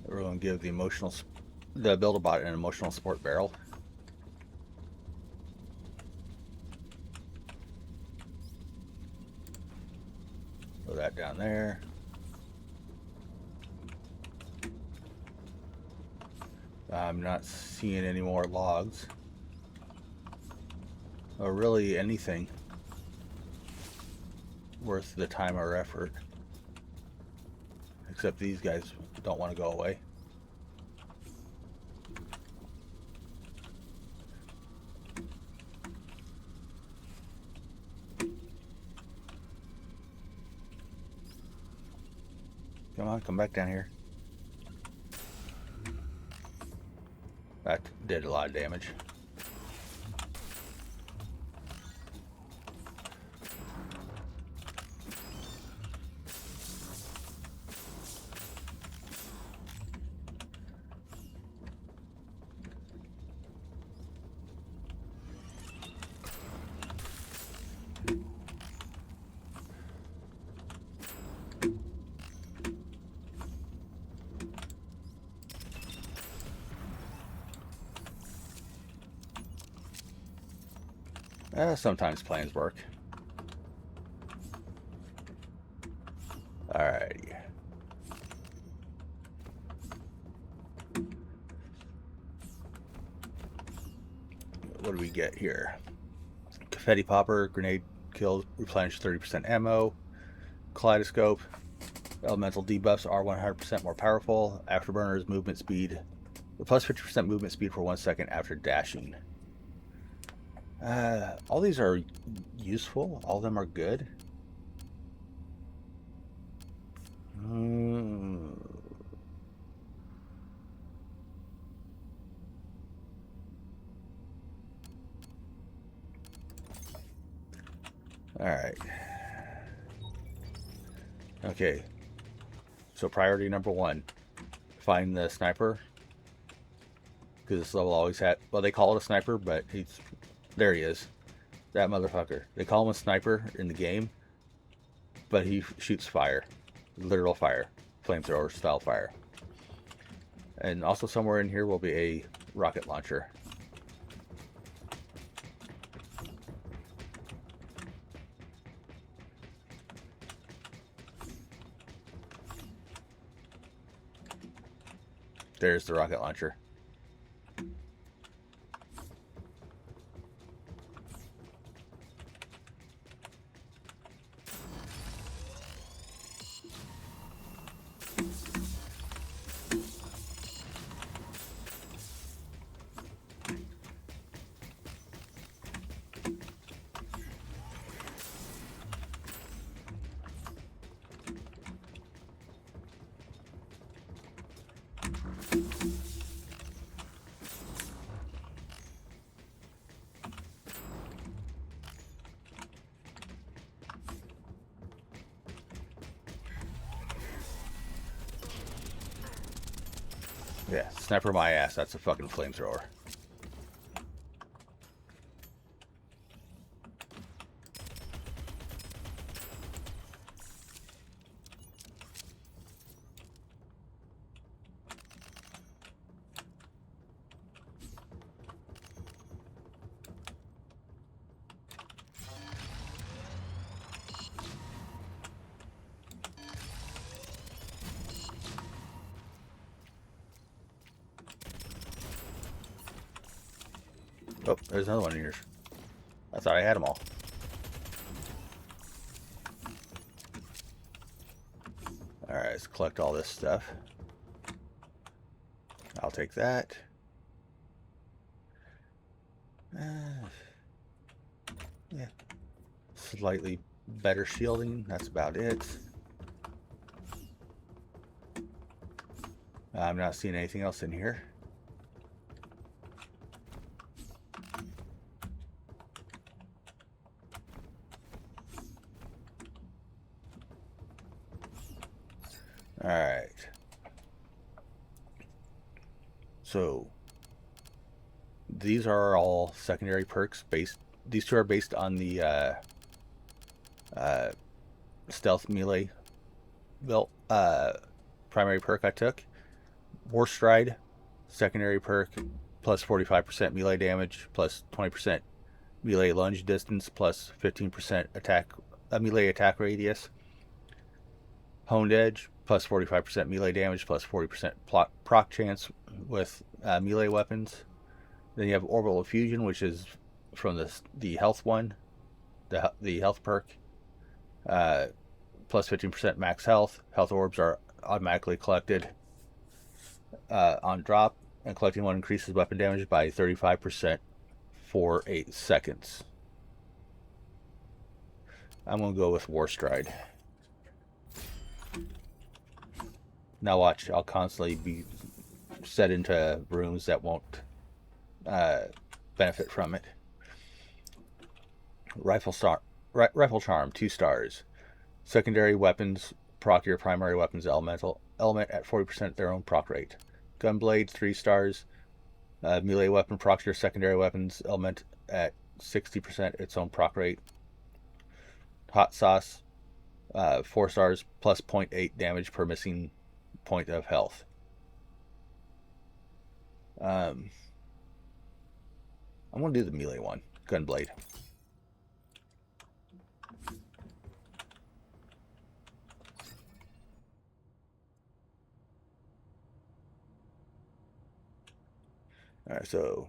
A: We're going to give the Build-A-Bot an emotional support barrel. Throw that down there. I'm not seeing any more logs. Or really anything worth the time or effort. Except these guys don't want to go away. Come on, come back down here. That did a lot of damage. Sometimes plans work. Alrighty. What do we get here? Confetti popper, grenade kills, replenish 30% ammo. Kaleidoscope, elemental debuffs are 100% more powerful. Afterburners, movement speed, plus 50% movement speed for 1 second after dashing. All these are useful. All of them are good. Alright. Okay. So priority number 1. Find the sniper. Because this level always had... Well, they call it a sniper, but he's... There he is. That motherfucker. They call him a sniper in the game. But he shoots fire. Literal fire. Flamethrower style fire. And also somewhere in here will be a rocket launcher. There's the rocket launcher. Yeah, sniper my ass. That's a fucking flamethrower. Oh, there's another one in here. I thought I had them all. Alright, let's collect all this stuff. I'll take that. Yeah. Slightly better shielding. That's about it. I'm not seeing anything else in here. Alright. So these are all secondary perks based. These two are based on the stealth melee built primary perk I took. War Stride, secondary perk, plus 45% melee damage, plus 20% melee lunge distance, plus 15% attack melee attack radius. Honed Edge, plus 45% melee damage, plus 40% proc chance with melee weapons. Then you have Orbital Fusion, which is from the health one, the health perk. Plus 15% max health. Health orbs are automatically collected on drop, and collecting one increases weapon damage by 35% for 8 seconds. I'm going to go with War Stride. Now watch, I'll constantly be set into rooms that won't benefit from it. Rifle Charm, 2 stars. Secondary weapons proc your primary weapon's element at 40% their own proc rate. Gunblade, 3 stars. Melee weapon procs your secondary weapon's element at 60% its own proc rate. Hot Sauce, 4 stars, plus 0.8 damage per missing point of health. I'm going to do the melee one, Gunblade. Alright, so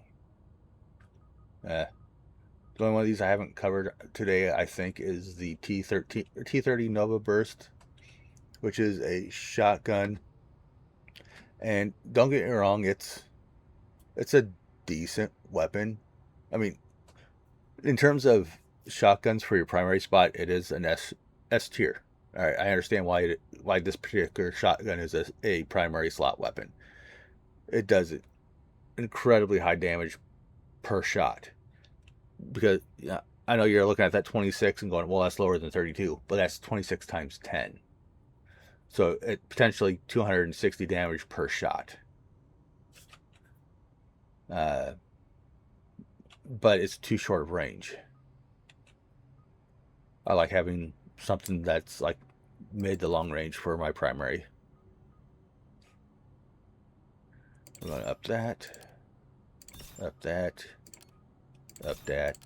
A: the only one of these I haven't covered today, I think, is the T30 Nova Burst, which is a shotgun. And don't get me wrong, it's a decent weapon. I mean, in terms of shotguns for your primary spot, it is an S tier. All right, I understand why this particular shotgun is a primary slot weapon. It does incredibly high damage per shot. Because I know you're looking at that 26 and going, well, that's lower than 32, but that's 26 times 10. So it potentially 260 damage per shot. But it's too short of range. I like having something that's like mid to long range for my primary. I'm going to up that, up that, up that.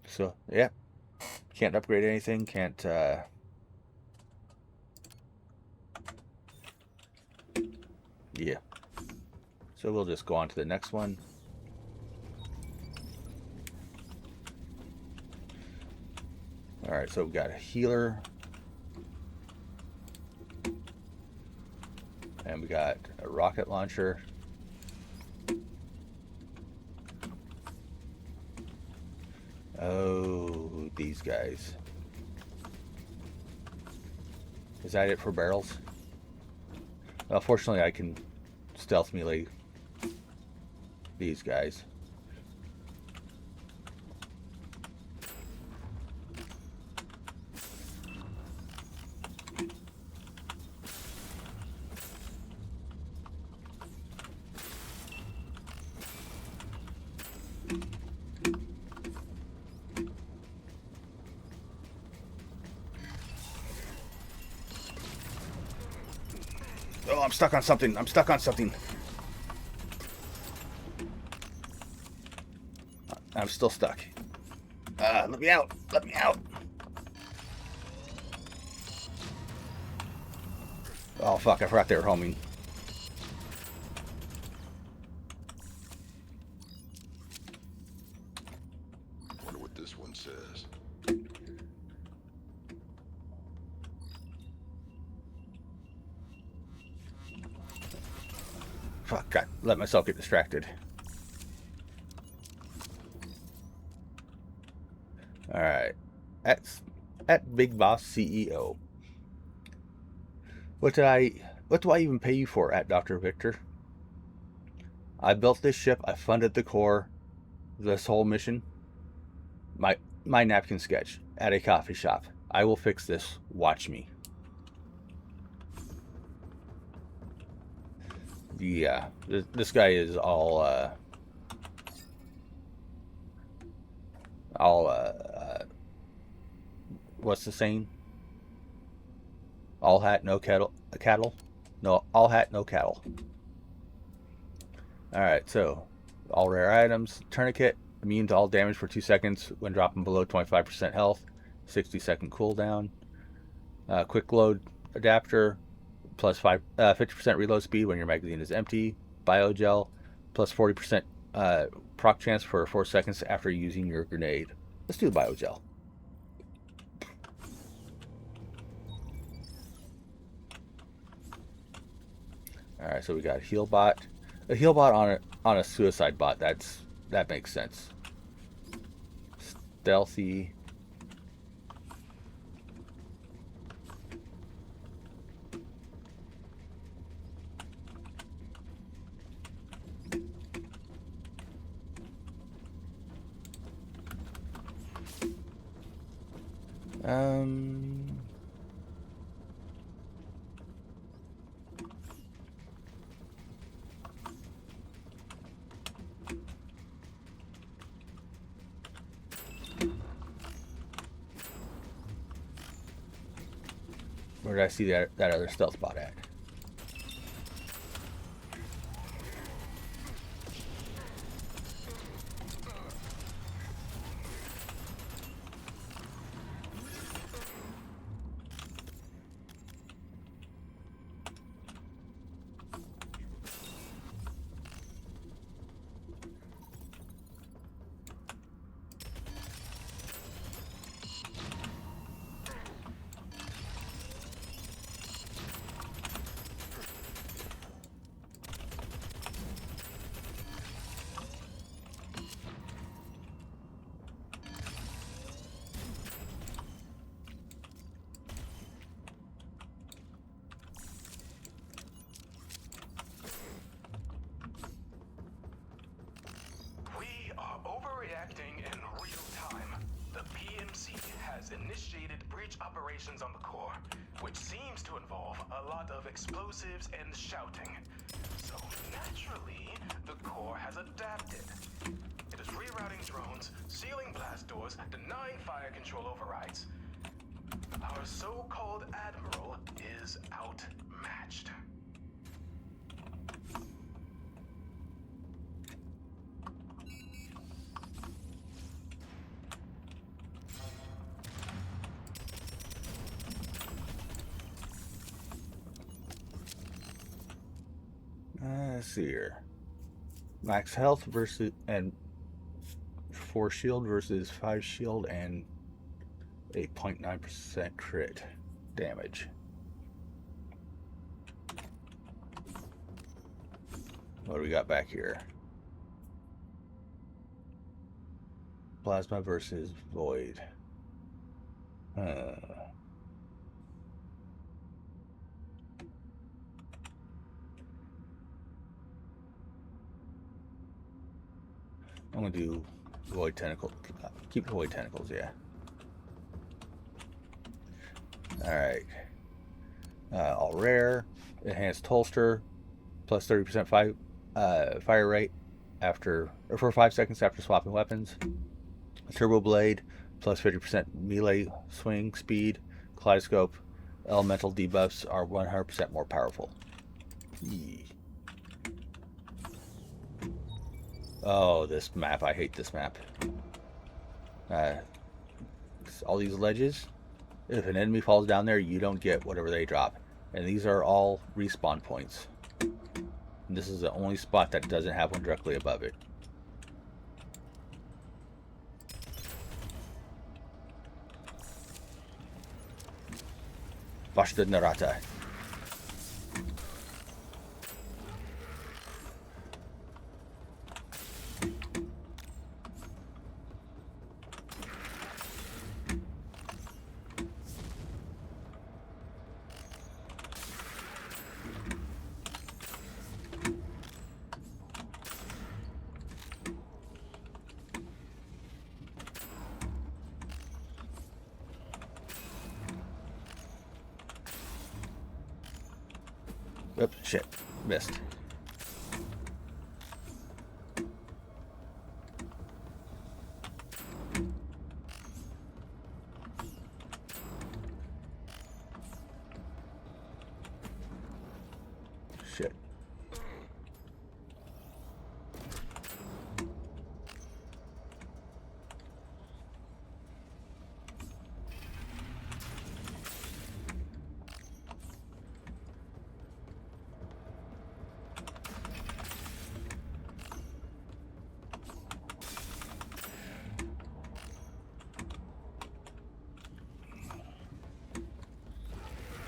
A: So, yeah. Can't upgrade anything, can't, yeah. So we'll just go on to the next one. Alright, so we've got a healer. And we got a rocket launcher. Oh, these guys. Is that it for barrels? Well, fortunately, I can stealth melee these guys. Oh, I'm stuck on something. I'm stuck on something. I'm still stuck. Let me out. Let me out. Oh, fuck. I forgot they were homing. Fuck, God, let myself get distracted. Alright. At Big Boss CEO. What do I even pay you for at Dr. Victor? I built this ship, I funded the core, this whole mission. My napkin sketch at a coffee shop. I will fix this. Watch me. Yeah, this guy is all what's the saying? All hat, no cattle. No, all hat, no cattle. Alright, so all rare items. Tourniquet, immune to all damage for 2 seconds when dropping below 25% health. 60-second cooldown. Quick load adapter, plus 50% reload speed when your magazine is empty. Biogel, plus 40% proc chance for 4 seconds after using your grenade. Let's do biogel. Alright, so we got heal bot. A heal bot on a suicide bot, that makes sense. Stealthy. Where did I see that other stealth bot at?
C: Operations on the core, which seems to involve a lot of explosives and shouting. So naturally, the core has adapted. It is rerouting drones, sealing blast doors, denying fire control overrides. Our so-called admiral is outmatched.
A: Let's see here. Max health versus and 4 shield versus 5 shield and 8.9% crit damage. What do we got back here? Plasma versus void. I'm gonna do void tentacle. Keep void tentacles, yeah. Alright. All rare. Enhanced holster. Plus 30% fire rate for 5 seconds after swapping weapons. Turbo blade. Plus 50% melee swing speed. Kaleidoscope. Elemental debuffs are 100% more powerful. Yee. Oh, this map. I hate this map. All these ledges. If an enemy falls down there, you don't get whatever they drop. And these are all respawn points. And this is the only spot that doesn't have one directly above it. Bashta Narata. Oops, shit. Missed. Shit.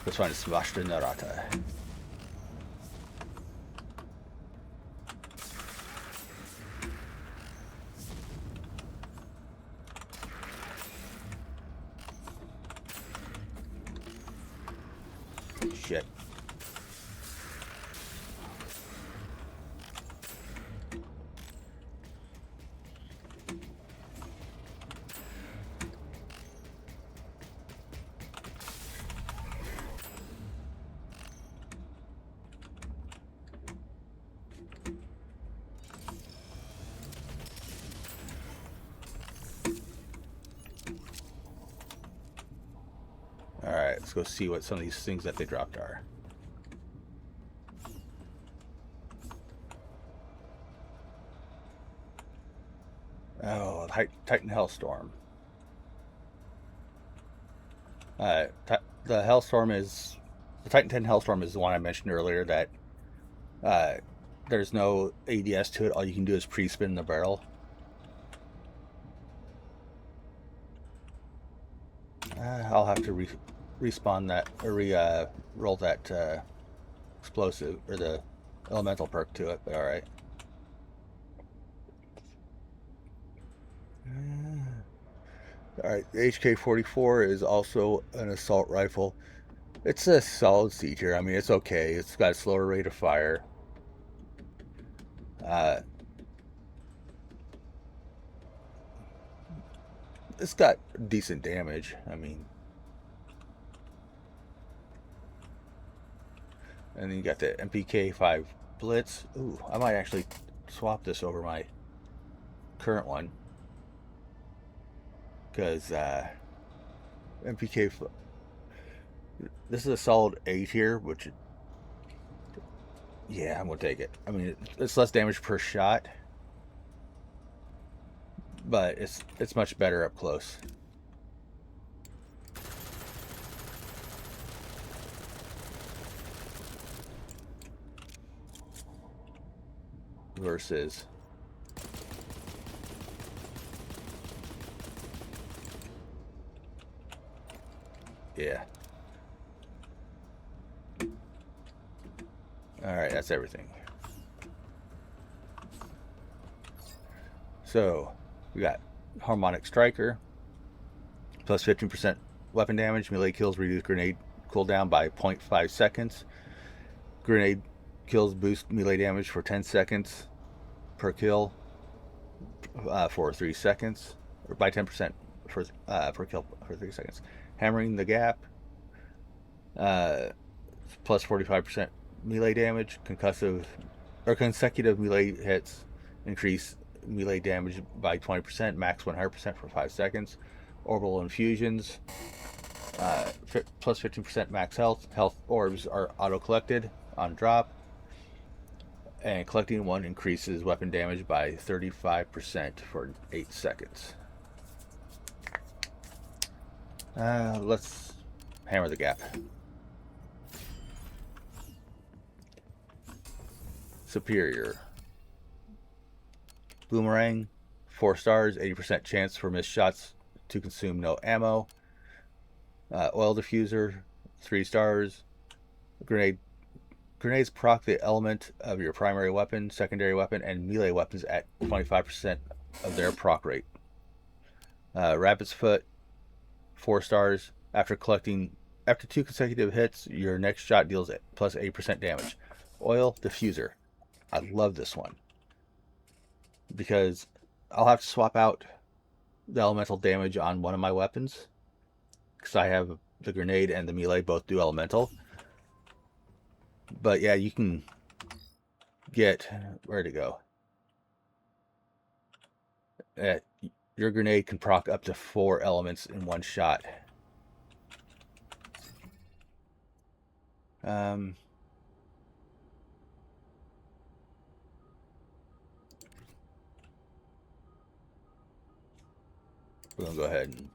A: This one is Svashta Narata. Shit. Alright, let's go see what some of these things that they dropped are. Oh, Titan Hellstorm. The Hellstorm is... The Titan 10 Hellstorm is the one I mentioned earlier that there's no ADS to it. All you can do is pre-spin the barrel. I'll have to respawn that, or roll that explosive, or the elemental perk to it, but alright. Alright, the HK-44 is also an assault rifle. It's a solid C tier. I mean, it's okay. It's got a slower rate of fire. It's got decent damage. I mean, and then you got the MPK-5 Blitz. Ooh, I might actually swap this over my current one, because MPK, this is a solid A tier, which, yeah, I'm gonna take it. I mean, it's less damage per shot, but it's much better up close. Versus yeah. Alright, that's everything. So, we got Harmonic Striker, plus 15% weapon damage, melee kills reduce grenade cooldown by 0.5 seconds. Grenade kills boost melee damage for 10 seconds per kill for 3 seconds, or by 10% for per kill for 3 seconds. Hammering the Gap, plus 45% melee damage. Consecutive melee hits increase melee damage by 20%, max 100% for 5 seconds. Orbital Infusions, plus 15% max health. Health orbs are auto-collected on drop. And collecting one increases weapon damage by 35% for 8 seconds. Let's hammer the Gap. Superior. Boomerang, 4 stars, 80% chance for missed shots to consume no ammo. Oil Diffuser, 3 stars. Grenades proc the element of your primary weapon, secondary weapon, and melee weapons at 25% of their proc rate. Rabbit's Foot, 4 stars. After 2 consecutive hits, your next shot deals plus 8% damage. Oil Diffuser. I love this one, because I'll have to swap out the elemental damage on one of my weapons, because I have the grenade and the melee both do elemental. But yeah, you can get, where'd it go? Your grenade can proc up to 4 elements in one shot. We're gonna go ahead and,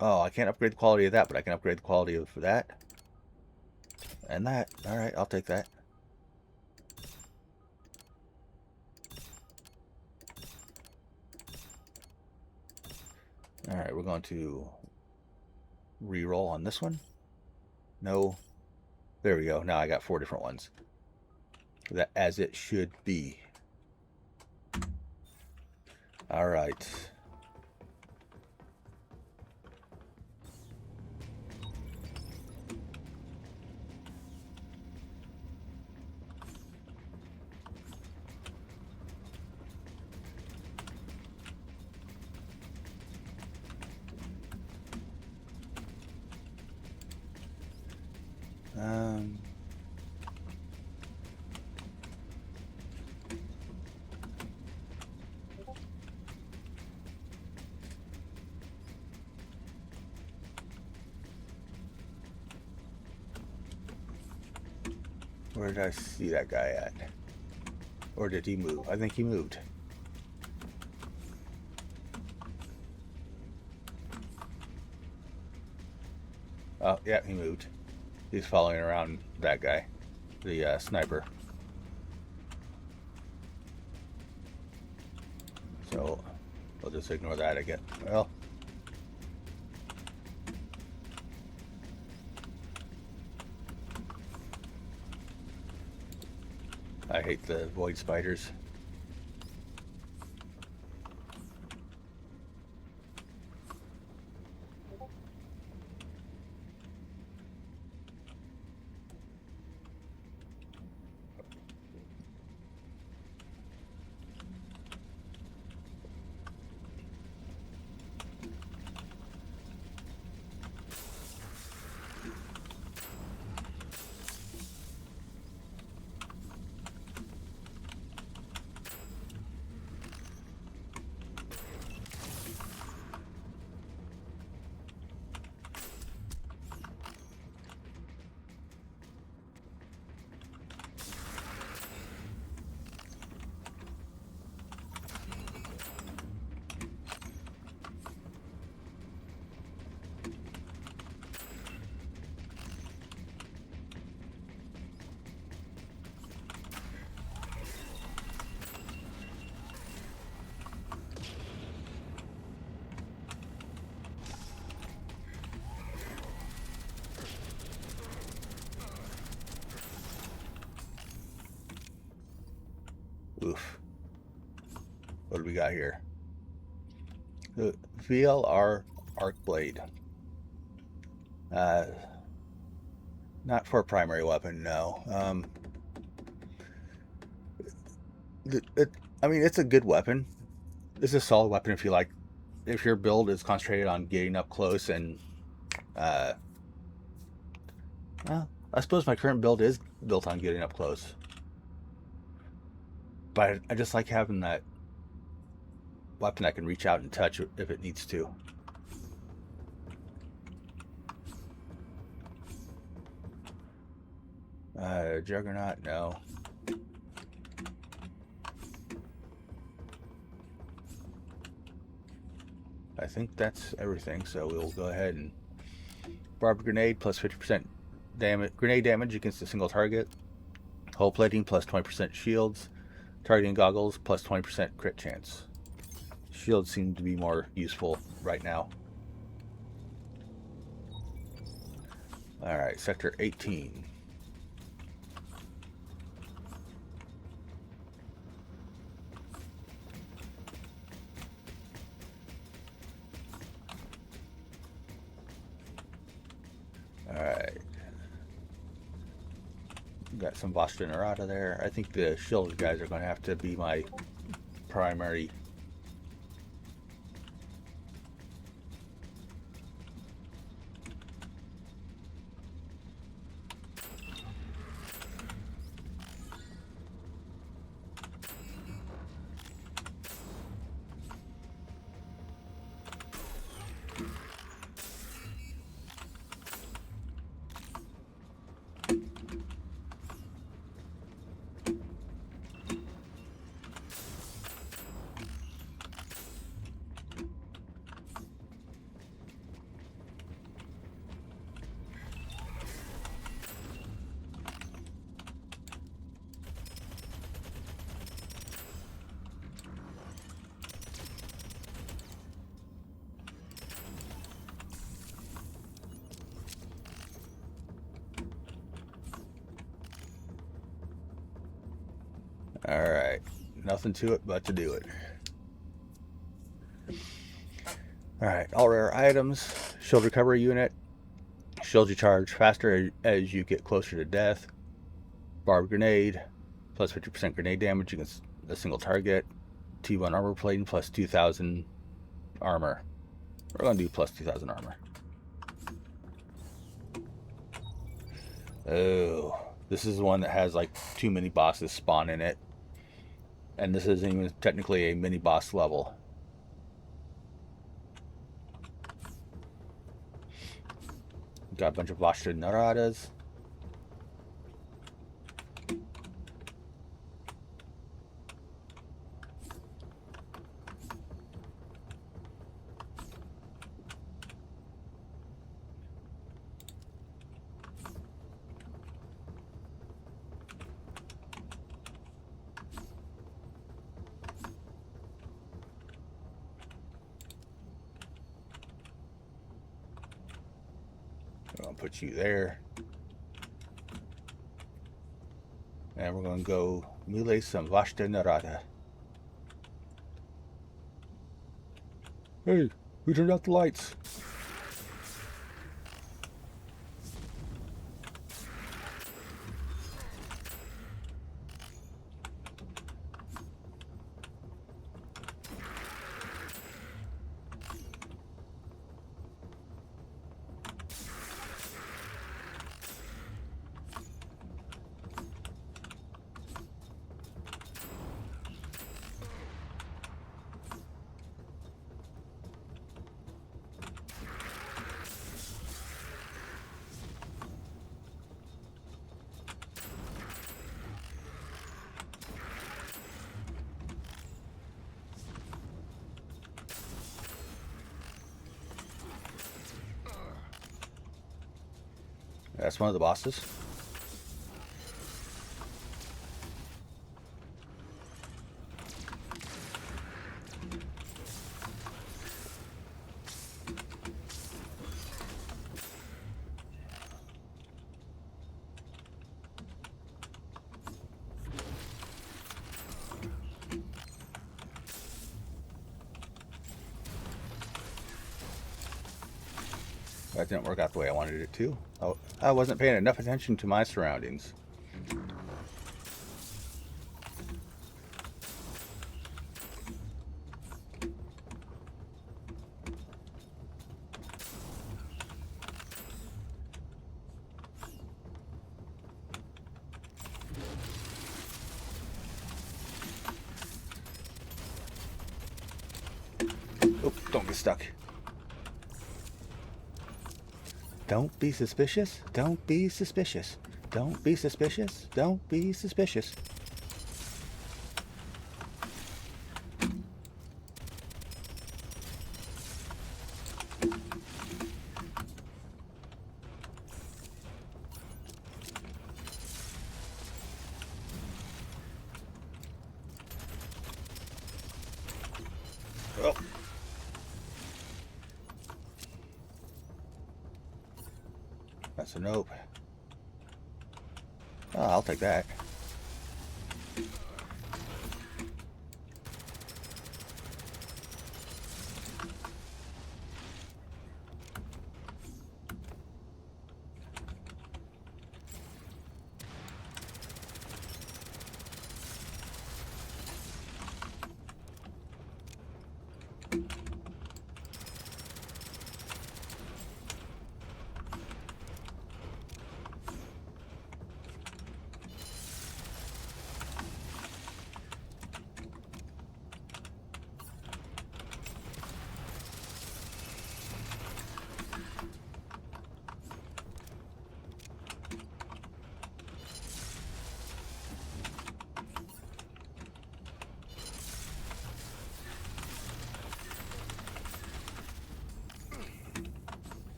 A: oh, I can't upgrade the quality of that, but I can upgrade the quality of that and that. All right, I'll take that. All right, we're going to re-roll on this one. No, there we go. Now I got 4 different ones. That as it should be. All right. Where did I see that guy at? Or did he move? I think he moved. Oh, yeah, he moved. He's following around that guy, the sniper. So we'll just ignore that again. Well, I hate the void spiders. Oof. What do we got here? The VLR arc blade. Not for a primary weapon, no. I mean, it's a good weapon. It's a solid weapon if you like. If your build is concentrated on getting up close and, well, I suppose my current build is built on getting up close. But I just like having that weapon I can reach out and touch if it needs to. Juggernaut, no. I think that's everything, so we'll go ahead and barb grenade plus 50% damage, grenade damage against a single target. Hull plating plus 20% shields. Targeting goggles plus 20% crit chance. Shields seem to be more useful right now. Alright, sector 18. Alright. Got some Boss Generata there. I think the shielded guys are going to have to be my primary. Alright. Nothing to it but to do it. Alright, all rare items. Shield recovery unit. Shields you charge faster as you get closer to death. Barbed grenade. Plus 50% grenade damage against a single target. T1 armor plating plus 2,000 armor. We're going to do plus 2,000 armor. Oh, this is the one that has like too many bosses spawn in it. And this isn't even technically a mini boss level. Got a bunch of Vashta Naradas. I'll put you there. And we're going to go melee some Vashta Narada. Hey, who turned out the lights? That's one of the bosses. That didn't work out the way I wanted it to. Oh, I wasn't paying enough attention to my surroundings. Oh, don't get stuck. Don't be suspicious. Don't be suspicious. Don't be suspicious. Don't be suspicious. Oh. That's a nope. Oh, I'll take that.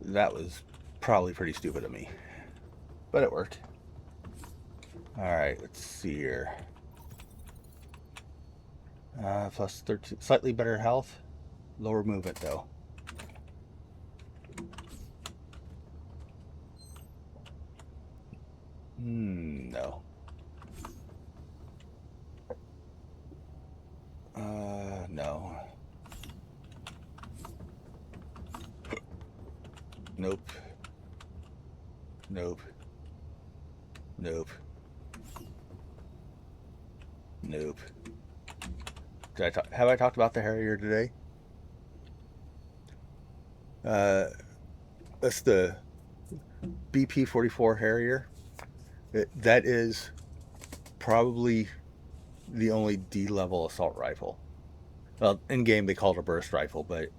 A: That was probably pretty stupid of me, but it worked. Alright, let's see here. Plus 13, slightly better health, lower movement though. No. Nope. Nope. Nope. Nope. Have I talked about the Harrier today? That's the BP-44 Harrier. That is probably the only D-level assault rifle. Well, in game they call it a burst rifle, but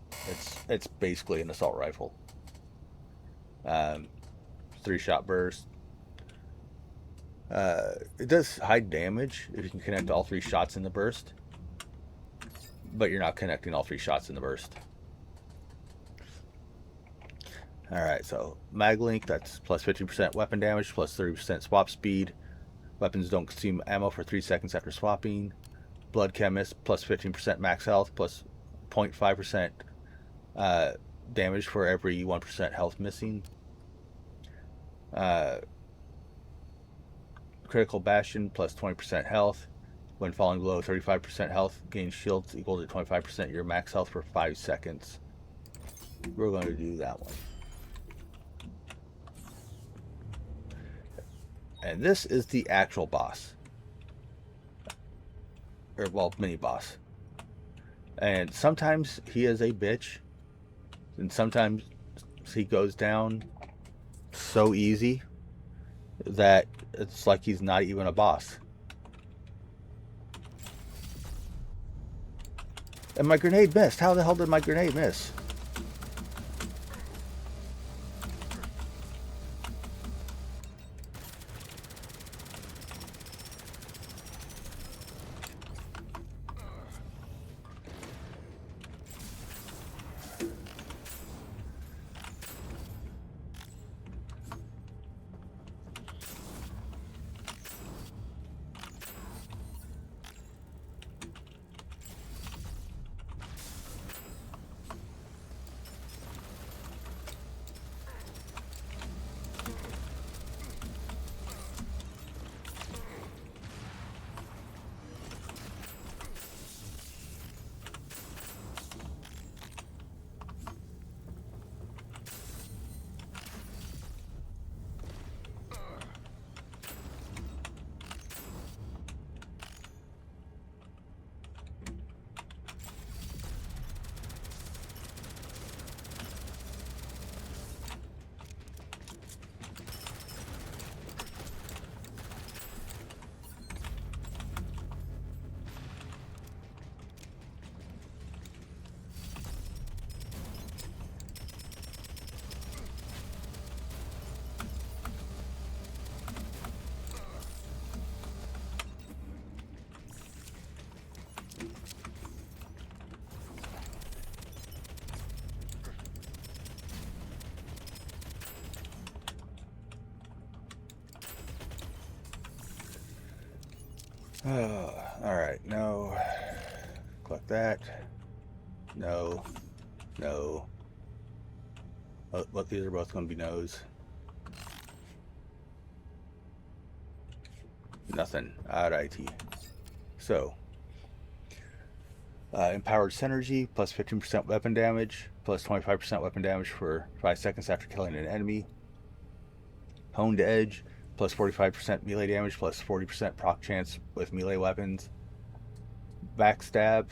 A: it's basically an assault rifle. 3-shot burst. It does high damage if you can connect all 3 shots in the burst, but you're not connecting all 3 shots in the burst. Alright, so mag length, that's plus 15% weapon damage, plus 30% swap speed. Weapons don't consume ammo for 3 seconds after swapping. Blood chemist, plus 15% max health, plus 0.5% damage for every 1% health missing. Critical bastion, plus 20% health. When falling below 35% health, gain shields equal to 25% your max health for 5 seconds. We're going to do that one. And this is the actual boss. Or, well, mini boss. And sometimes he is a bitch. And sometimes he goes down so easy that it's like he's not even a boss. And my grenade missed. How the hell did my grenade miss? Alright, no. Collect that. No. No. Oh, but these are both going to be no's. Nothing. Alrighty. So, empowered synergy, plus 15% weapon damage, plus 25% weapon damage for 5 seconds after killing an enemy. Honed edge, plus 45% melee damage, plus 40% proc chance with melee weapons. Backstab,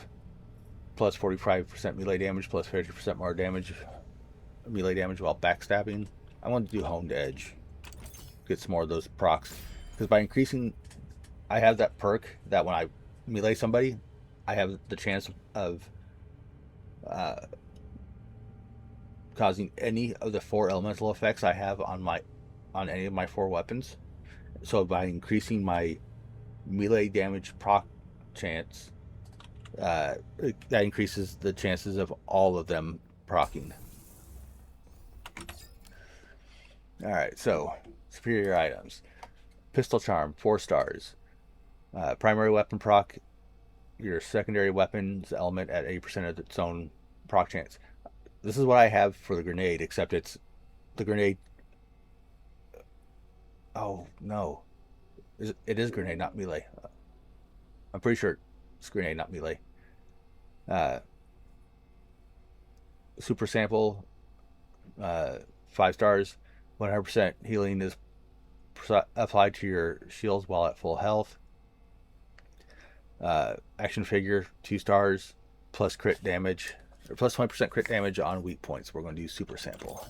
A: plus 45% melee damage, plus 50% more damage, melee damage while backstabbing. I want to do honed edge. Get some more of those procs. Because by increasing, I have that perk that when I melee somebody, I have the chance of causing any of the 4 elemental effects I have on any of my 4 weapons. So by increasing my melee damage proc chance, that increases the chances of all of them proccing. Alright, so superior items. Pistol charm, 4 stars. Primary weapon proc, your secondary weapons element at 80% of its own proc chance. This is what I have for the grenade, except it's the grenade. Oh no, it is grenade, not melee. I'm pretty sure it's grenade, not melee. Super sample, 5 stars. 100% healing is applied to your shields while at full health. Action figure, 2 stars, plus crit damage, or plus 20% crit damage on weak points. We're going to do super sample.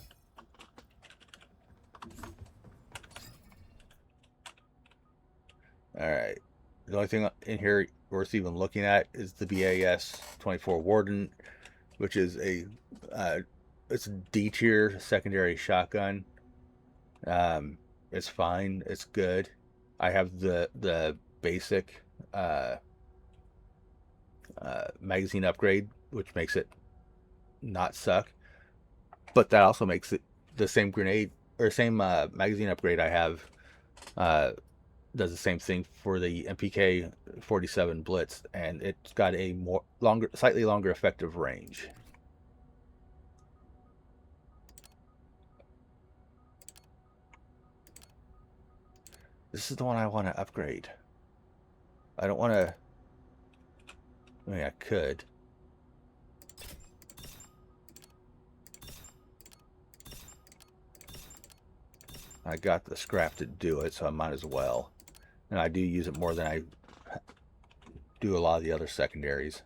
A: Alright. The only thing in here worth even looking at is the BAS 24 Warden, which is it's a D tier secondary shotgun. It's fine. It's good. I have the basic magazine upgrade, which makes it not suck. But that also makes it the same grenade or same magazine upgrade I have does the same thing for the MPK 47 Blitz, and it's got a slightly longer effective range. This is the one I want to upgrade. I don't want to. I mean, I could. I got the scrap to do it, so I might as well. And I do use it more than I do a lot of the other secondaries.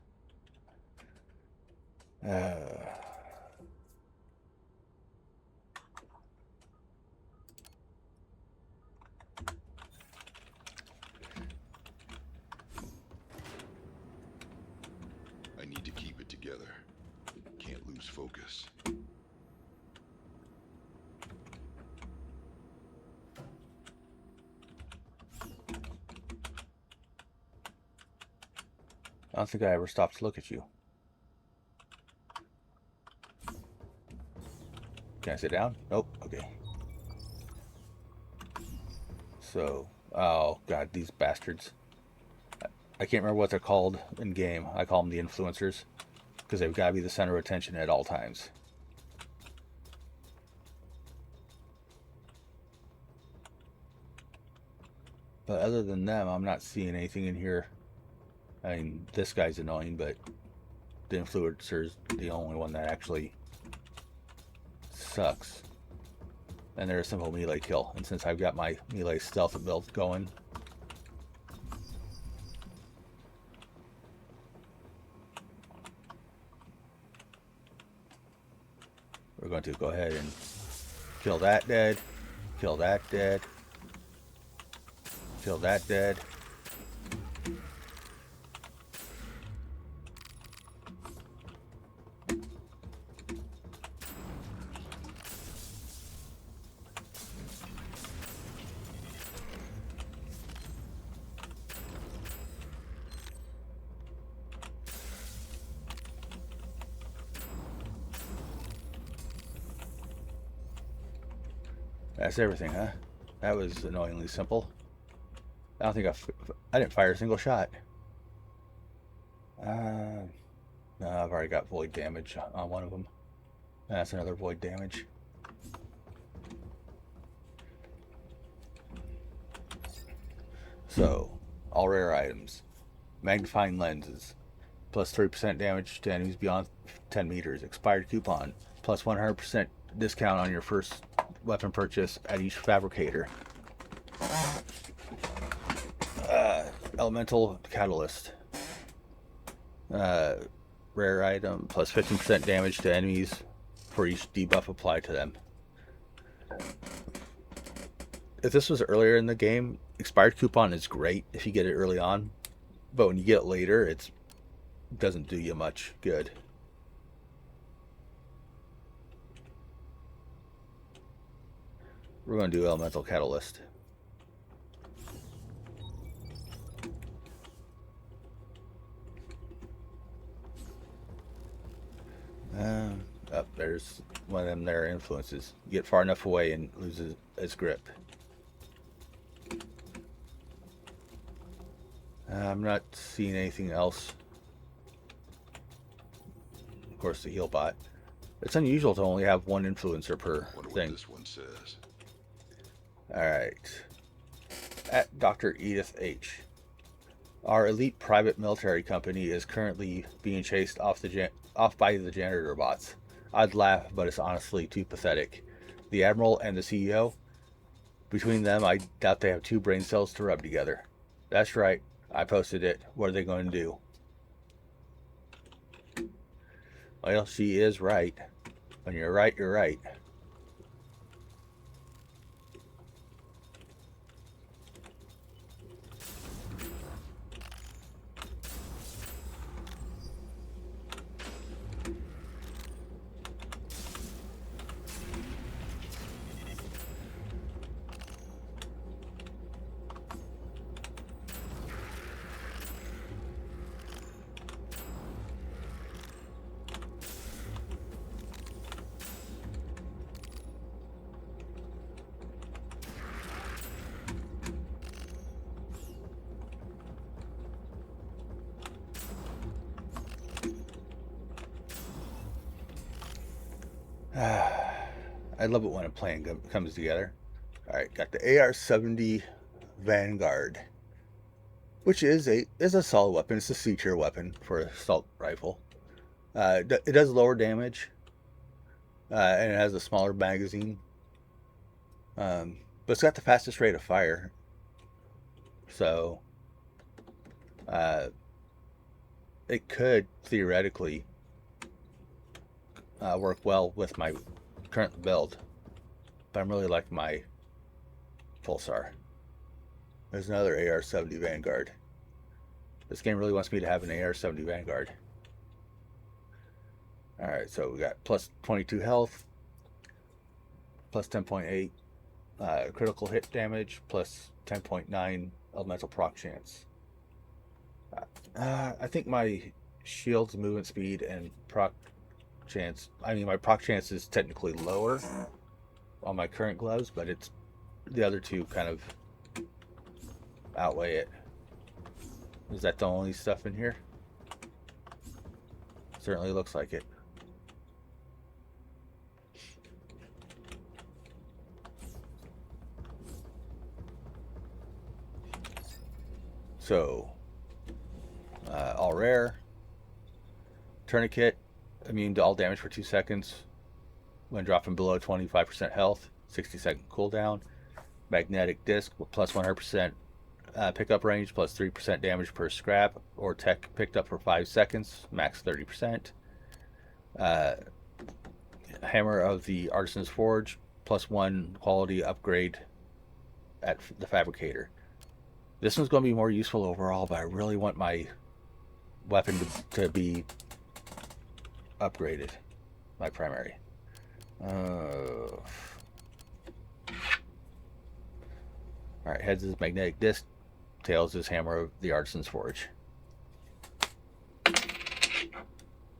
B: I need to keep it together. Can't lose focus.
A: I don't think I ever stopped to look at you. Can I sit down? Nope. Okay. So, oh god, these bastards. I can't remember what they're called in game. I call them the influencers, because they've got to be the center of attention at all times. But other than them, I'm not seeing anything in here. I mean, this guy's annoying, but the influencer's the only one that actually sucks. And they're a simple melee kill. And since I've got my melee stealth build going, we're going to go ahead and kill that dead, kill that dead, kill that dead. That's everything, huh? That was annoyingly simple. I don't think I didn't fire a single shot. No, I've already got void damage on one of them. That's another void damage. So, all rare items. Magnifying lenses. Plus 30% damage to enemies beyond 10 meters. Expired coupon. Plus 100% discount on your first weapon purchase at each fabricator. Elemental catalyst. Rare item plus 15% damage to enemies for each debuff applied to them. If this was earlier in the game, expired coupon is great if you get it early on, but when you get it later, it doesn't do you much good. We're going to do elemental catalyst. There's one of them there influences. You get far enough away and loses its grip. I'm not seeing anything else. Of course, the heal bot. It's unusual to only have one influencer per
B: Wonder
A: thing.
B: what this one says.
A: Alright. At Dr. Edith H. Our elite private military company is currently being chased off by the janitor bots. I'd laugh, but it's honestly too pathetic. the Admiral and the CEO. Between them, I doubt they have 2 brain cells to rub together. That's right. I posted it. What are they going to do? Well, she is right. When you're right, you're right. I love it when a plan comes together. Alright, got the AR-70 Vanguard, which is a solid weapon. It's a C-tier weapon for an assault rifle. It does lower damage, and it has a smaller magazine. But it's got the fastest rate of fire. So, it could theoretically work well with my current build. But I'm really liking my Pulsar. There's another AR-70 Vanguard. This game really wants me to have an AR-70 Vanguard. Alright, so we got plus 22 health, plus 10.8 critical hit damage, plus 10.9 elemental proc chance. I think my shield's movement speed and proc chance, my proc chance is technically lower on my current gloves, but it's the other two kind of outweigh it. Is that the only stuff in here? Certainly looks like it. So, all rare. Tourniquet, immune to all damage for 2 seconds when dropping below 25% health, 60-second cooldown. Magnetic disc with plus 100% pickup range, plus 3% damage per scrap or tech picked up for 5 seconds, max 30%. Hammer of the Artisan's Forge, plus 1 quality upgrade at the Fabricator. This one's going to be more useful overall, but I really want my weapon to be upgraded. My primary. Alright, heads is magnetic disc. Tails is hammer of the Artisan's Forge.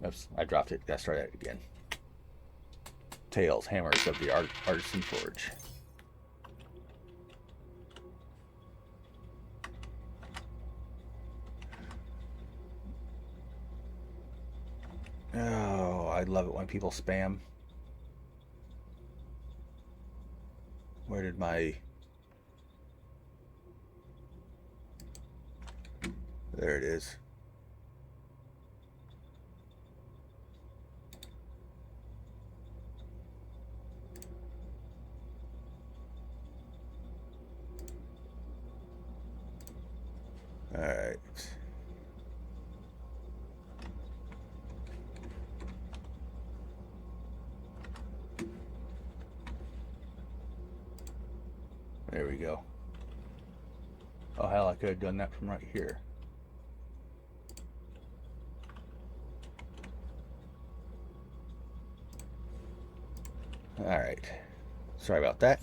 A: Oops, I dropped it. Gotta start that again. Tails, hammers of the Artisan's Forge. Oh, I love it when people spam. Where did my... There it is. All right. There we go. Oh hell, I could have done that from right here. Alright. Sorry about that.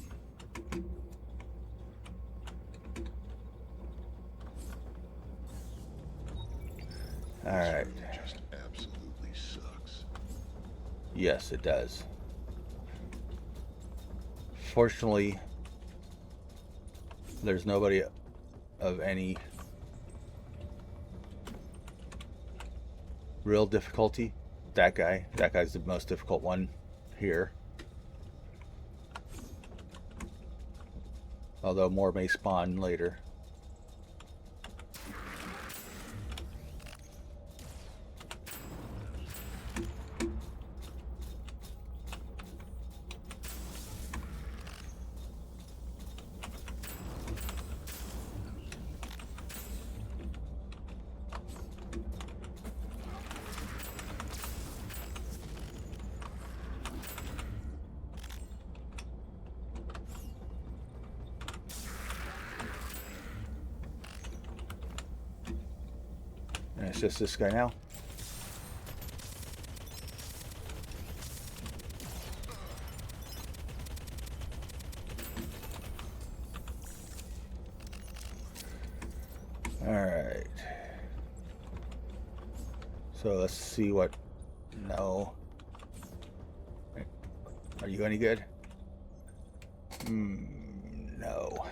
A: Alright.
B: Just absolutely sucks.
A: Yes, it does. Fortunately, there's nobody of any real difficulty. That guy's the most difficult one here. Although more may spawn later. it's just this guy now. Alright. So let's see what... No. Are you any good? No.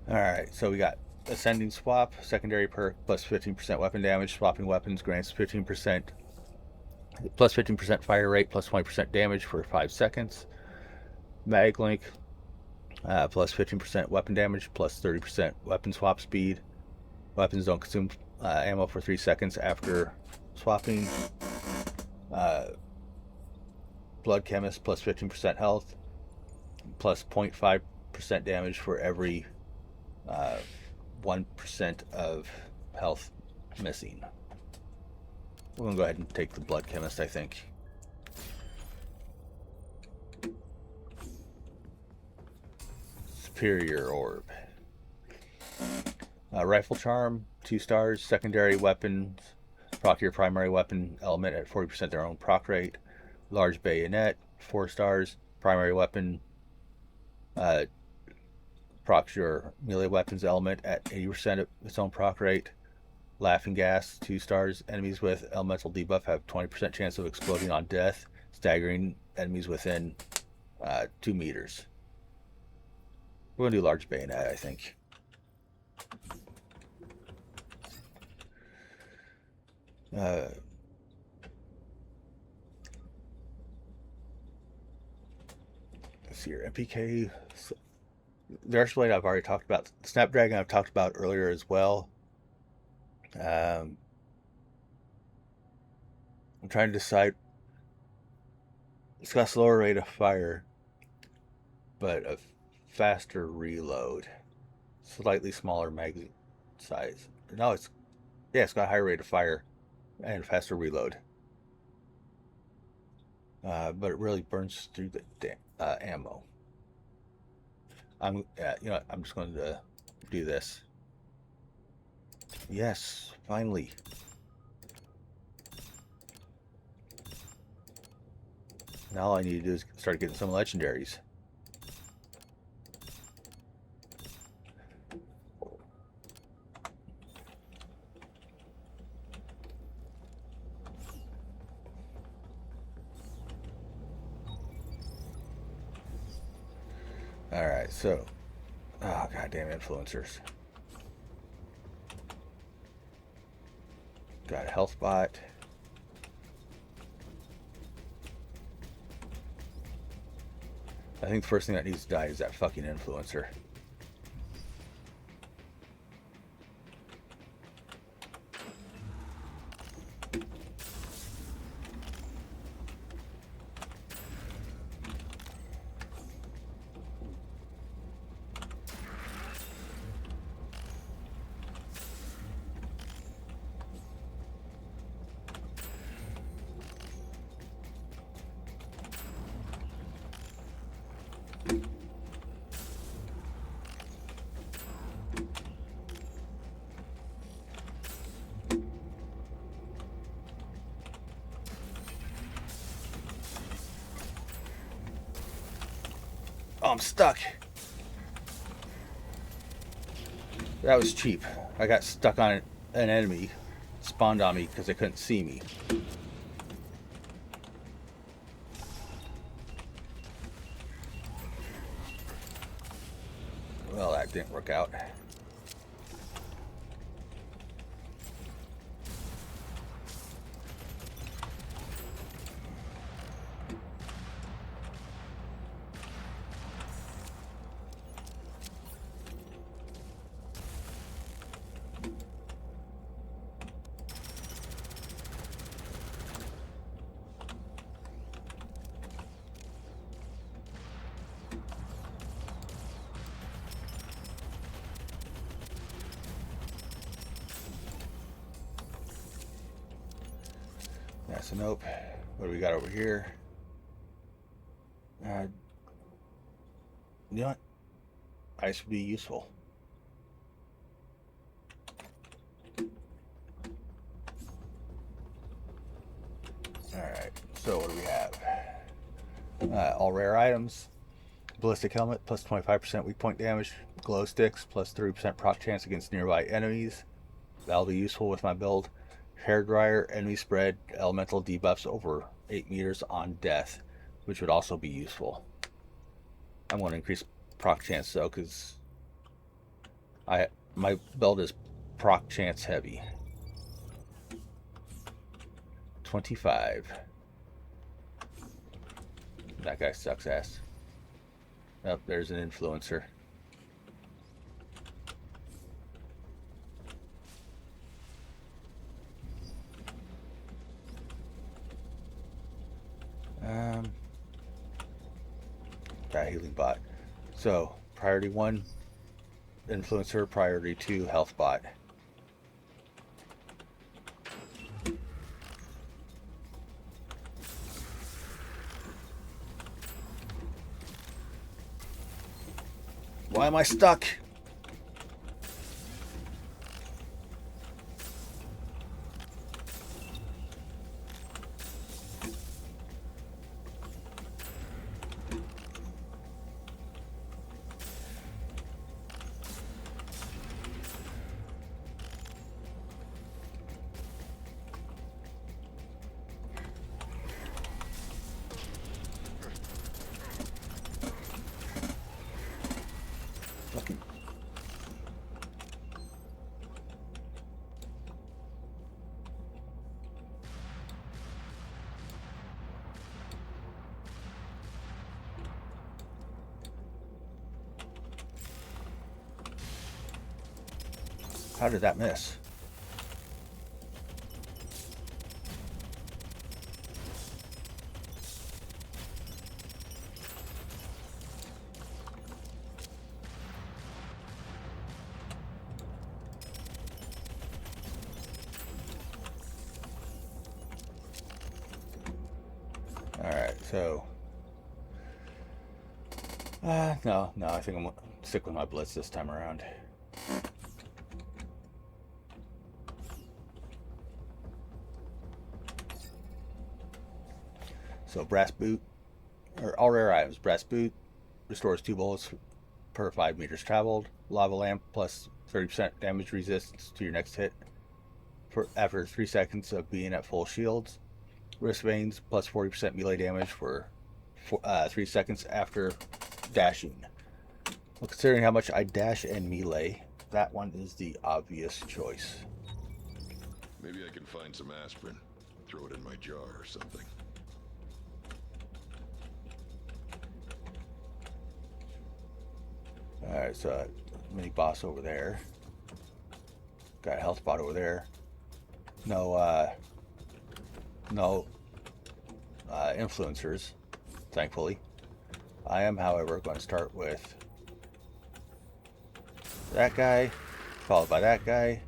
A: Alright, so we got Ascending Swap, secondary perk, plus 15% weapon damage. Swapping weapons grants 15%, plus 15% fire rate, plus 20% damage for 5 seconds. Mag Link, plus 15% weapon damage, plus 30% weapon swap speed. Weapons don't consume ammo for 3 seconds after swapping. Blood Chemist, plus 15% health, plus 0.5% damage for every 1% of health missing. We're going to go ahead and take the Blood Chemist, I think. Superior Orb. Rifle Charm, 2 stars. Secondary weapons proc your primary weapon element at 40% their own proc rate. Large Bayonet, 4 stars. Primary weapon procs your melee weapons element at 80% of its own proc rate. Laughing Gas, 2 stars. Enemies with elemental debuff have 20% chance of exploding on death, staggering enemies within 2 meters. We're going to do Large Bayonet, I think. Let's see here. MPK. The Archblade I've already talked about. Snapdragon I've talked about earlier as well. I'm trying to decide. It's got a slower rate of fire, but a faster reload. Slightly smaller magazine size. No, it's got a higher rate of fire and faster reload. But it really burns through the ammo. I'm just going to do this. Yes, finally. Now all I need to do is start getting some legendaries. Alright, so... Oh, goddamn influencers. Got a health bot. I think the first thing that needs to die is that fucking influencer. Oh, I'm stuck. That was cheap. I got stuck on an enemy. Spawned on me because they couldn't see me. Well, that didn't work out. That's a nope. What do we got over here? You know what? Ice would be useful. Alright, so what do we have? All rare items. Ballistic helmet, plus 25% weak point damage. Glow sticks, plus 30% proc chance against nearby enemies. That'll be useful with my build. Hair dryer, enemy spread, elemental debuffs over 8 meters on death, which would also be useful. I'm going to increase proc chance though, because my build is proc chance heavy. 25. That guy sucks ass. Oh, there's an influencer. Got healing bot. So, priority 1, influencer. Priority 2, health bot. Why am I stuck? How did that miss? Alright, so... no, I think I'm going to stick with my blitz this time around. So brass boot, or all rare items. Brass boot restores 2 bullets per 5 meters traveled. Lava lamp plus 30% damage resistance to your next hit for after 3 seconds of being at full shields. Wrist veins plus 40% melee damage for 3 seconds after dashing. Well, considering how much I dash and melee, that one is the obvious choice.
B: Maybe I can find some aspirin. Throw it in my jar or something.
A: Alright, so mini boss over there. Got a health bot over there. No influencers, thankfully. I am, however, going to start with that guy, followed by that guy.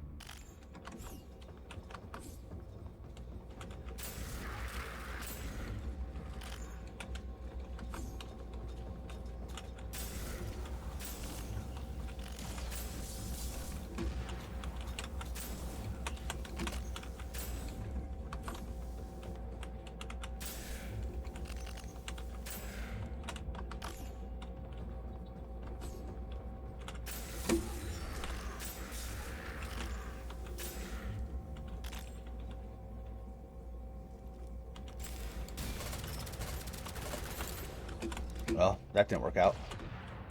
A: Well, that didn't work out.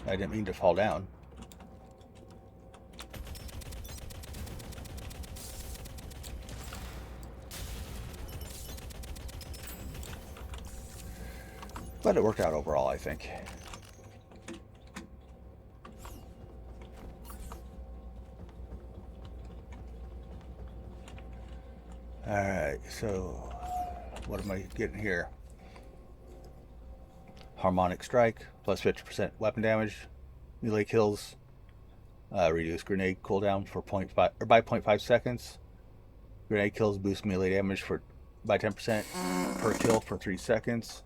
A: I didn't mean to fall down. But it worked out overall, I think. Alright, so what am I getting here? Harmonic strike, plus 50% weapon damage, melee kills, reduce grenade cooldown for by 0.5 seconds. Grenade kills boost melee damage by 10% per kill for 3 seconds.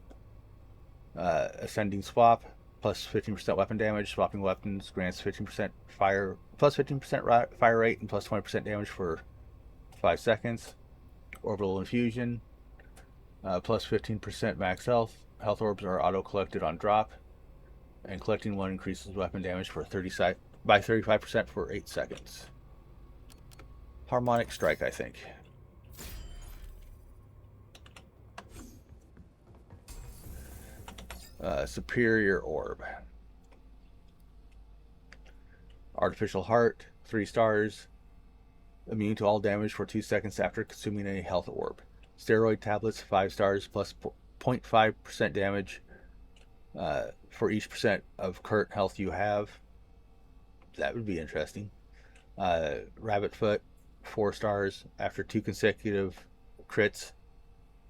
A: Ascending swap, plus 15% weapon damage. Swapping weapons grants 15% plus 15% fire rate and plus 20% damage for 5 seconds. Orbital infusion, Plus 15% max health. Health orbs are auto-collected on drop. And collecting one increases weapon damage for by 35% for 8 seconds. Harmonic Strike, I think. Superior Orb. Artificial Heart, 3 stars. Immune to all damage for 2 seconds after consuming a health orb. Steroid tablets, 5 stars, plus 0.5% damage for each percent of current health you have. That would be interesting. Rabbit Foot, 4 stars. After 2 consecutive crits,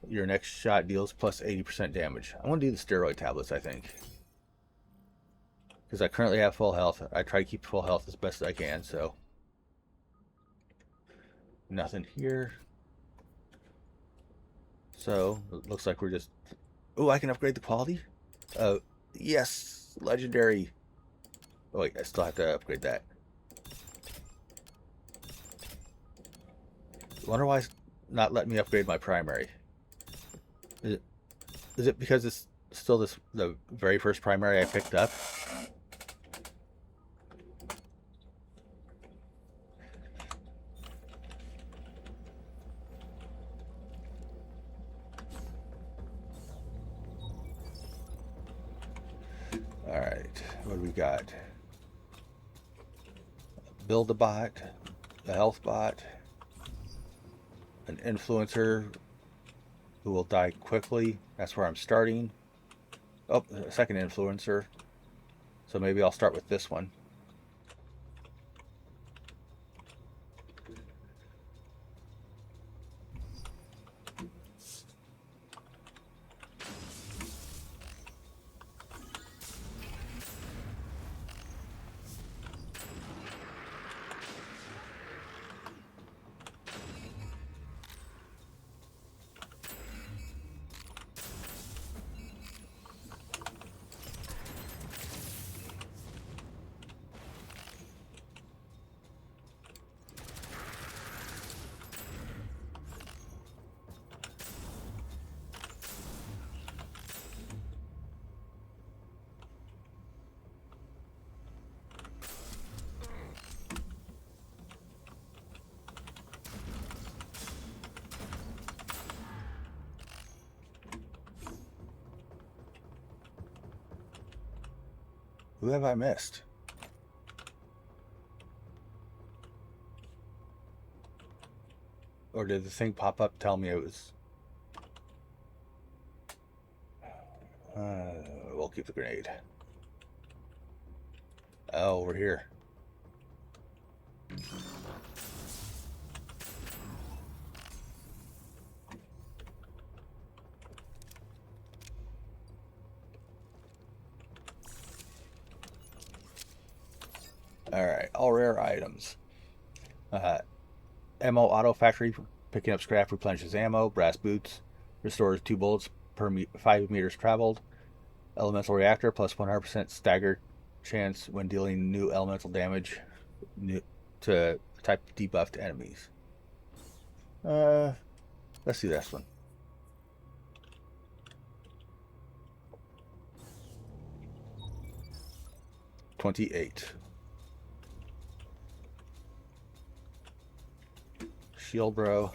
A: your next shot deals plus 80% damage. I want to do the steroid tablets, I think. Because I currently have full health. I try to keep full health as best as I can, so. Nothing here. So, it looks like we're just... Oh, I can upgrade the quality? Yes! Legendary! Oh wait, I still have to upgrade that. Wonder why it's not letting me upgrade my primary. Is it because it's still the very first primary I picked up? Alright, what do we got? Build a bot, a health bot, an influencer who will die quickly. That's where I'm starting. Oh, a second influencer. So maybe I'll start with this one. Who have I missed? Or did the thing pop up tell me it was... we'll keep the grenade. Oh, we're here. Alright, all rare items. Ammo auto factory, picking up scrap replenishes ammo. Brass boots, restores 2 bullets per 5 meters traveled. Elemental reactor, plus 100% stagger chance when dealing new elemental damage to type debuffed enemies. Let's see this one. $28. Shield bro.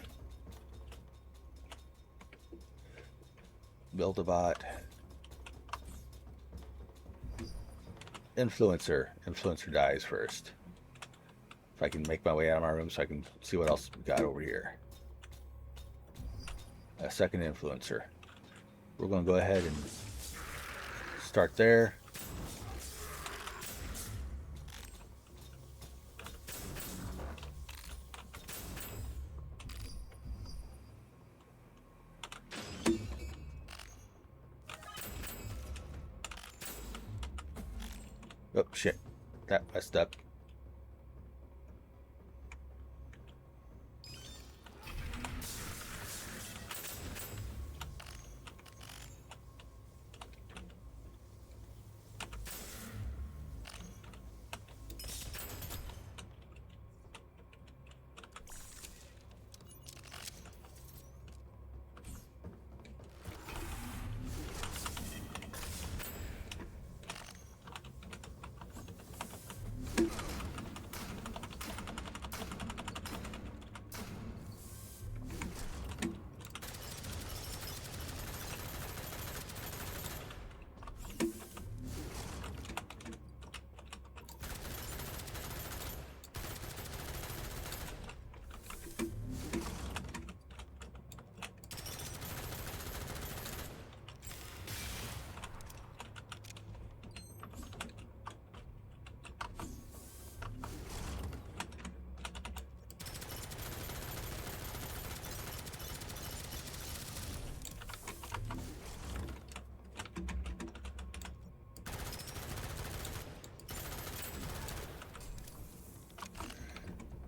A: Build a bot. Influencer. Influencer dies first. If I can make my way out of my room so I can see what else we got over here. A second influencer. We're going to go ahead and start there. Oh, shit. That messed up.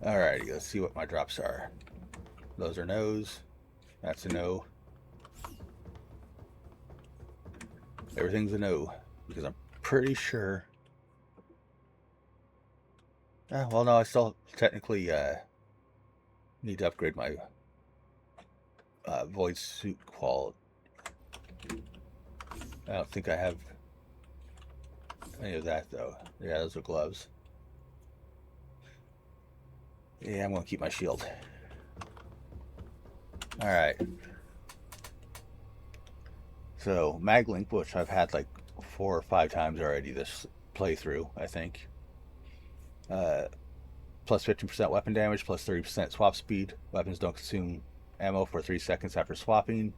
A: Alrighty, let's see what my drops are. Those are no's. That's a no. Everything's a no, because I'm pretty sure. Well, no, I still technically need to upgrade my void suit quality. I don't think I have any of that, though. Yeah, those are gloves. Yeah, I'm going to keep my shield. Alright. So, Maglink, which I've had like 4 or 5 times already this playthrough, I think. Plus 15% weapon damage, plus 30% swap speed. Weapons don't consume ammo for 3 seconds after swapping.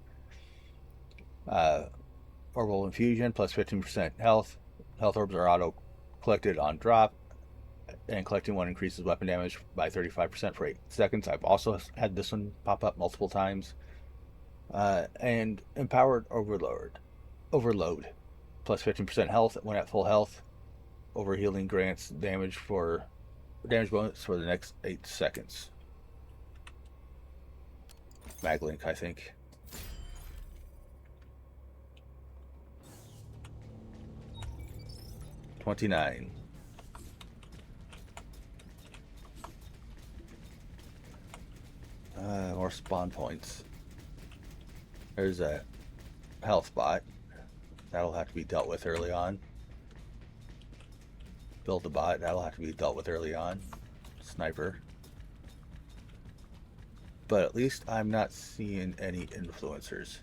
A: Orbital infusion, plus 15% health. Health orbs are auto collected on drop, and collecting one increases weapon damage by 35% for 8 seconds. I've also had this one pop up multiple times. And empowered overload, plus 15% health when at full health. Overhealing grants damage bonus for the next 8 seconds. Maglink, I think. $29. More spawn points. There's a health bot. That'll have to be dealt with early on. Build a bot. That'll have to be dealt with early on. Sniper. But at least I'm not seeing any influencers.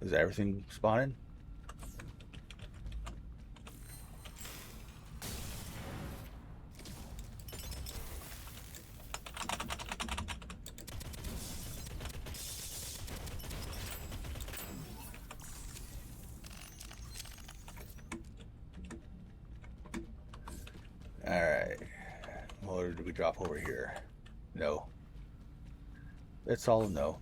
A: Is everything spawning? Alright. What did we drop over here? No. It's all a no.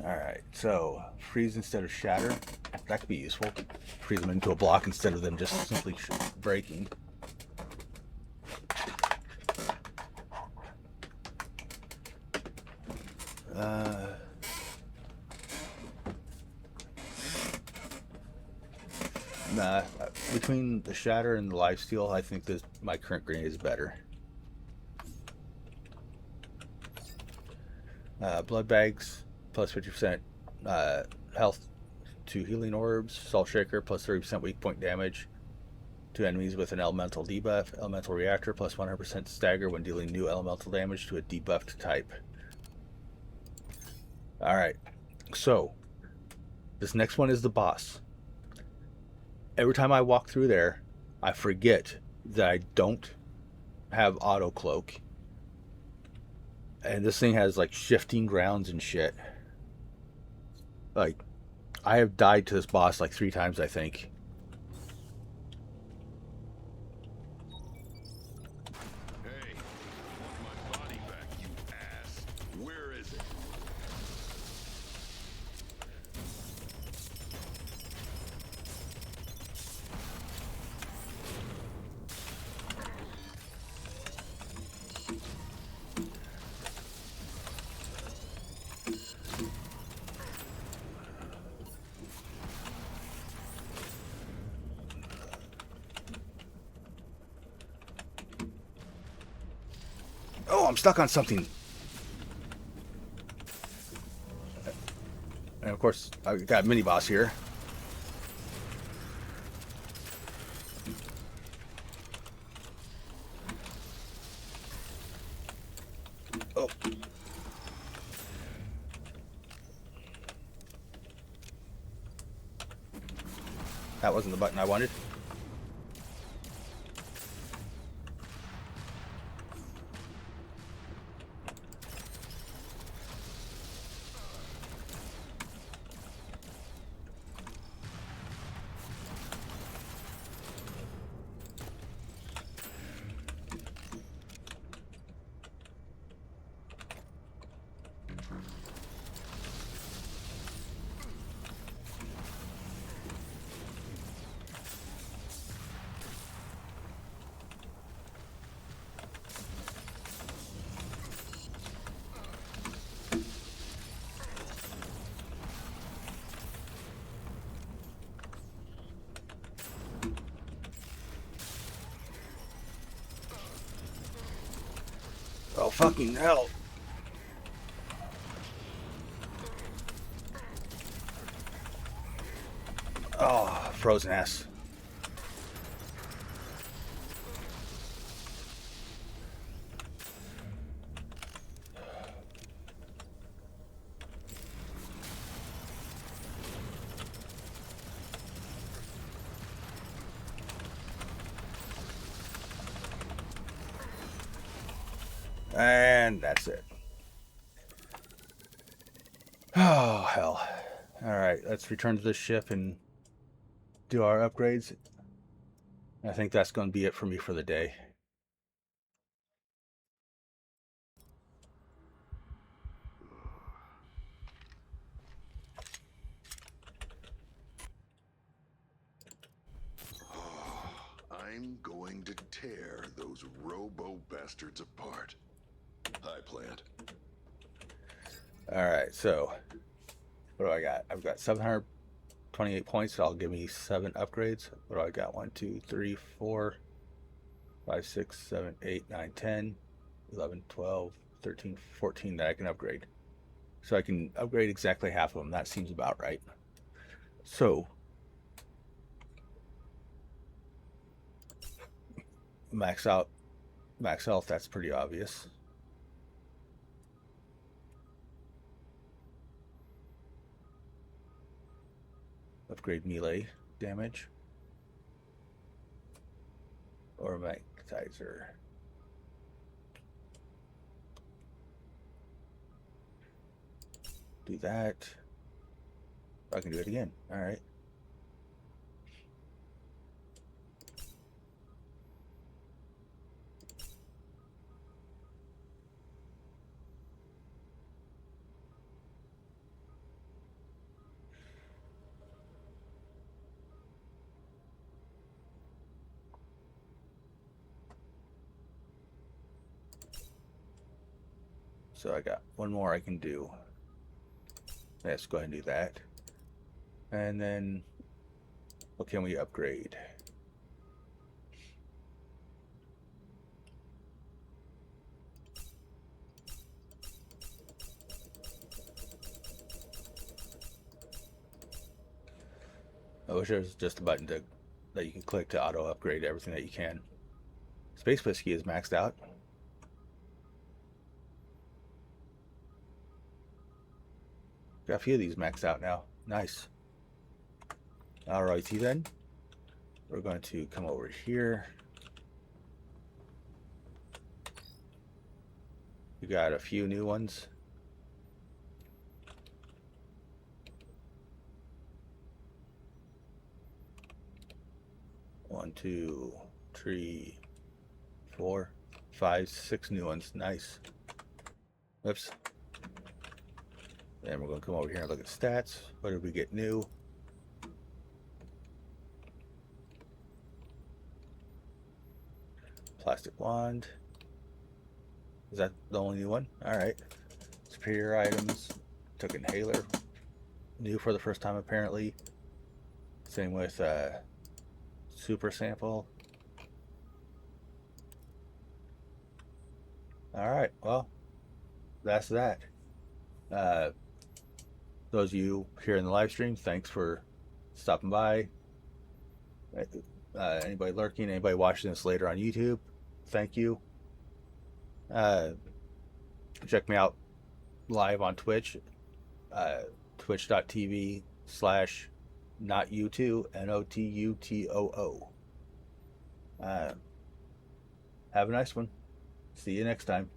A: Alright, so freeze instead of shatter. That could be useful. Freeze them into a block instead of them just simply breaking. Nah, between the shatter and the lifesteal, I think my current grenade is better. Blood bags, plus 50% health to healing orbs. Salt shaker, plus 30% weak point damage to enemies with an elemental debuff. Elemental reactor, plus 100% stagger when dealing new elemental damage to a debuffed type. Alright, so this next one is the boss. Every time I walk through there, I forget that I don't have auto cloak. And this thing has like shifting grounds and shit. Like, I have died to this boss like 3 times, I think.
B: Hey, I want my body back, you ass. Where is it?
A: Oh, I'm stuck on something. And of course, I've got mini boss here. Oh. That wasn't the button I wanted. Oh, fucking hell. Oh, frozen ass. And that's it. Oh, hell. Alright, let's return to the ship and do our upgrades. I think that's going to be it for me for the day.
B: I'm going to tear those robo bastards apart. Hi, Plant.
A: Alright, so what do I got? I've got 728 points. That'll give me 7 upgrades. What do I got? 1, 2, 3, 4, 5, 6, 7, 8, 9, 10, 11, 12, 13, 14 that I can upgrade. So I can upgrade exactly half of them. That seems about right. So max health, that's pretty obvious. Upgrade melee damage. Or magnetizer. Do that. I can do it again. Alright. So I got one more I can do. Let's go ahead and do that. And then what can we upgrade? I wish there was just a button that you can click to auto upgrade everything that you can. Space Whiskey is maxed out. Got a few of these maxed out now. Nice. Alrighty then. We're going to come over here. We got a few new ones. One, two, three, 4, 5, 6 new ones. Nice. Oops. Then we're going to come over here and look at stats. What did we get new? Plastic wand. Is that the only new one? Alright. Superior items. Took inhaler. New for the first time apparently. Same with super sample. All right. Well, that's that. Uh, those of you here in the live stream, thanks for stopping by. Anybody lurking, anybody watching this later on YouTube, thank you. Check me out live on Twitch, twitch.tv/notyou2, NOTUTOO. Have a nice one. See you next time.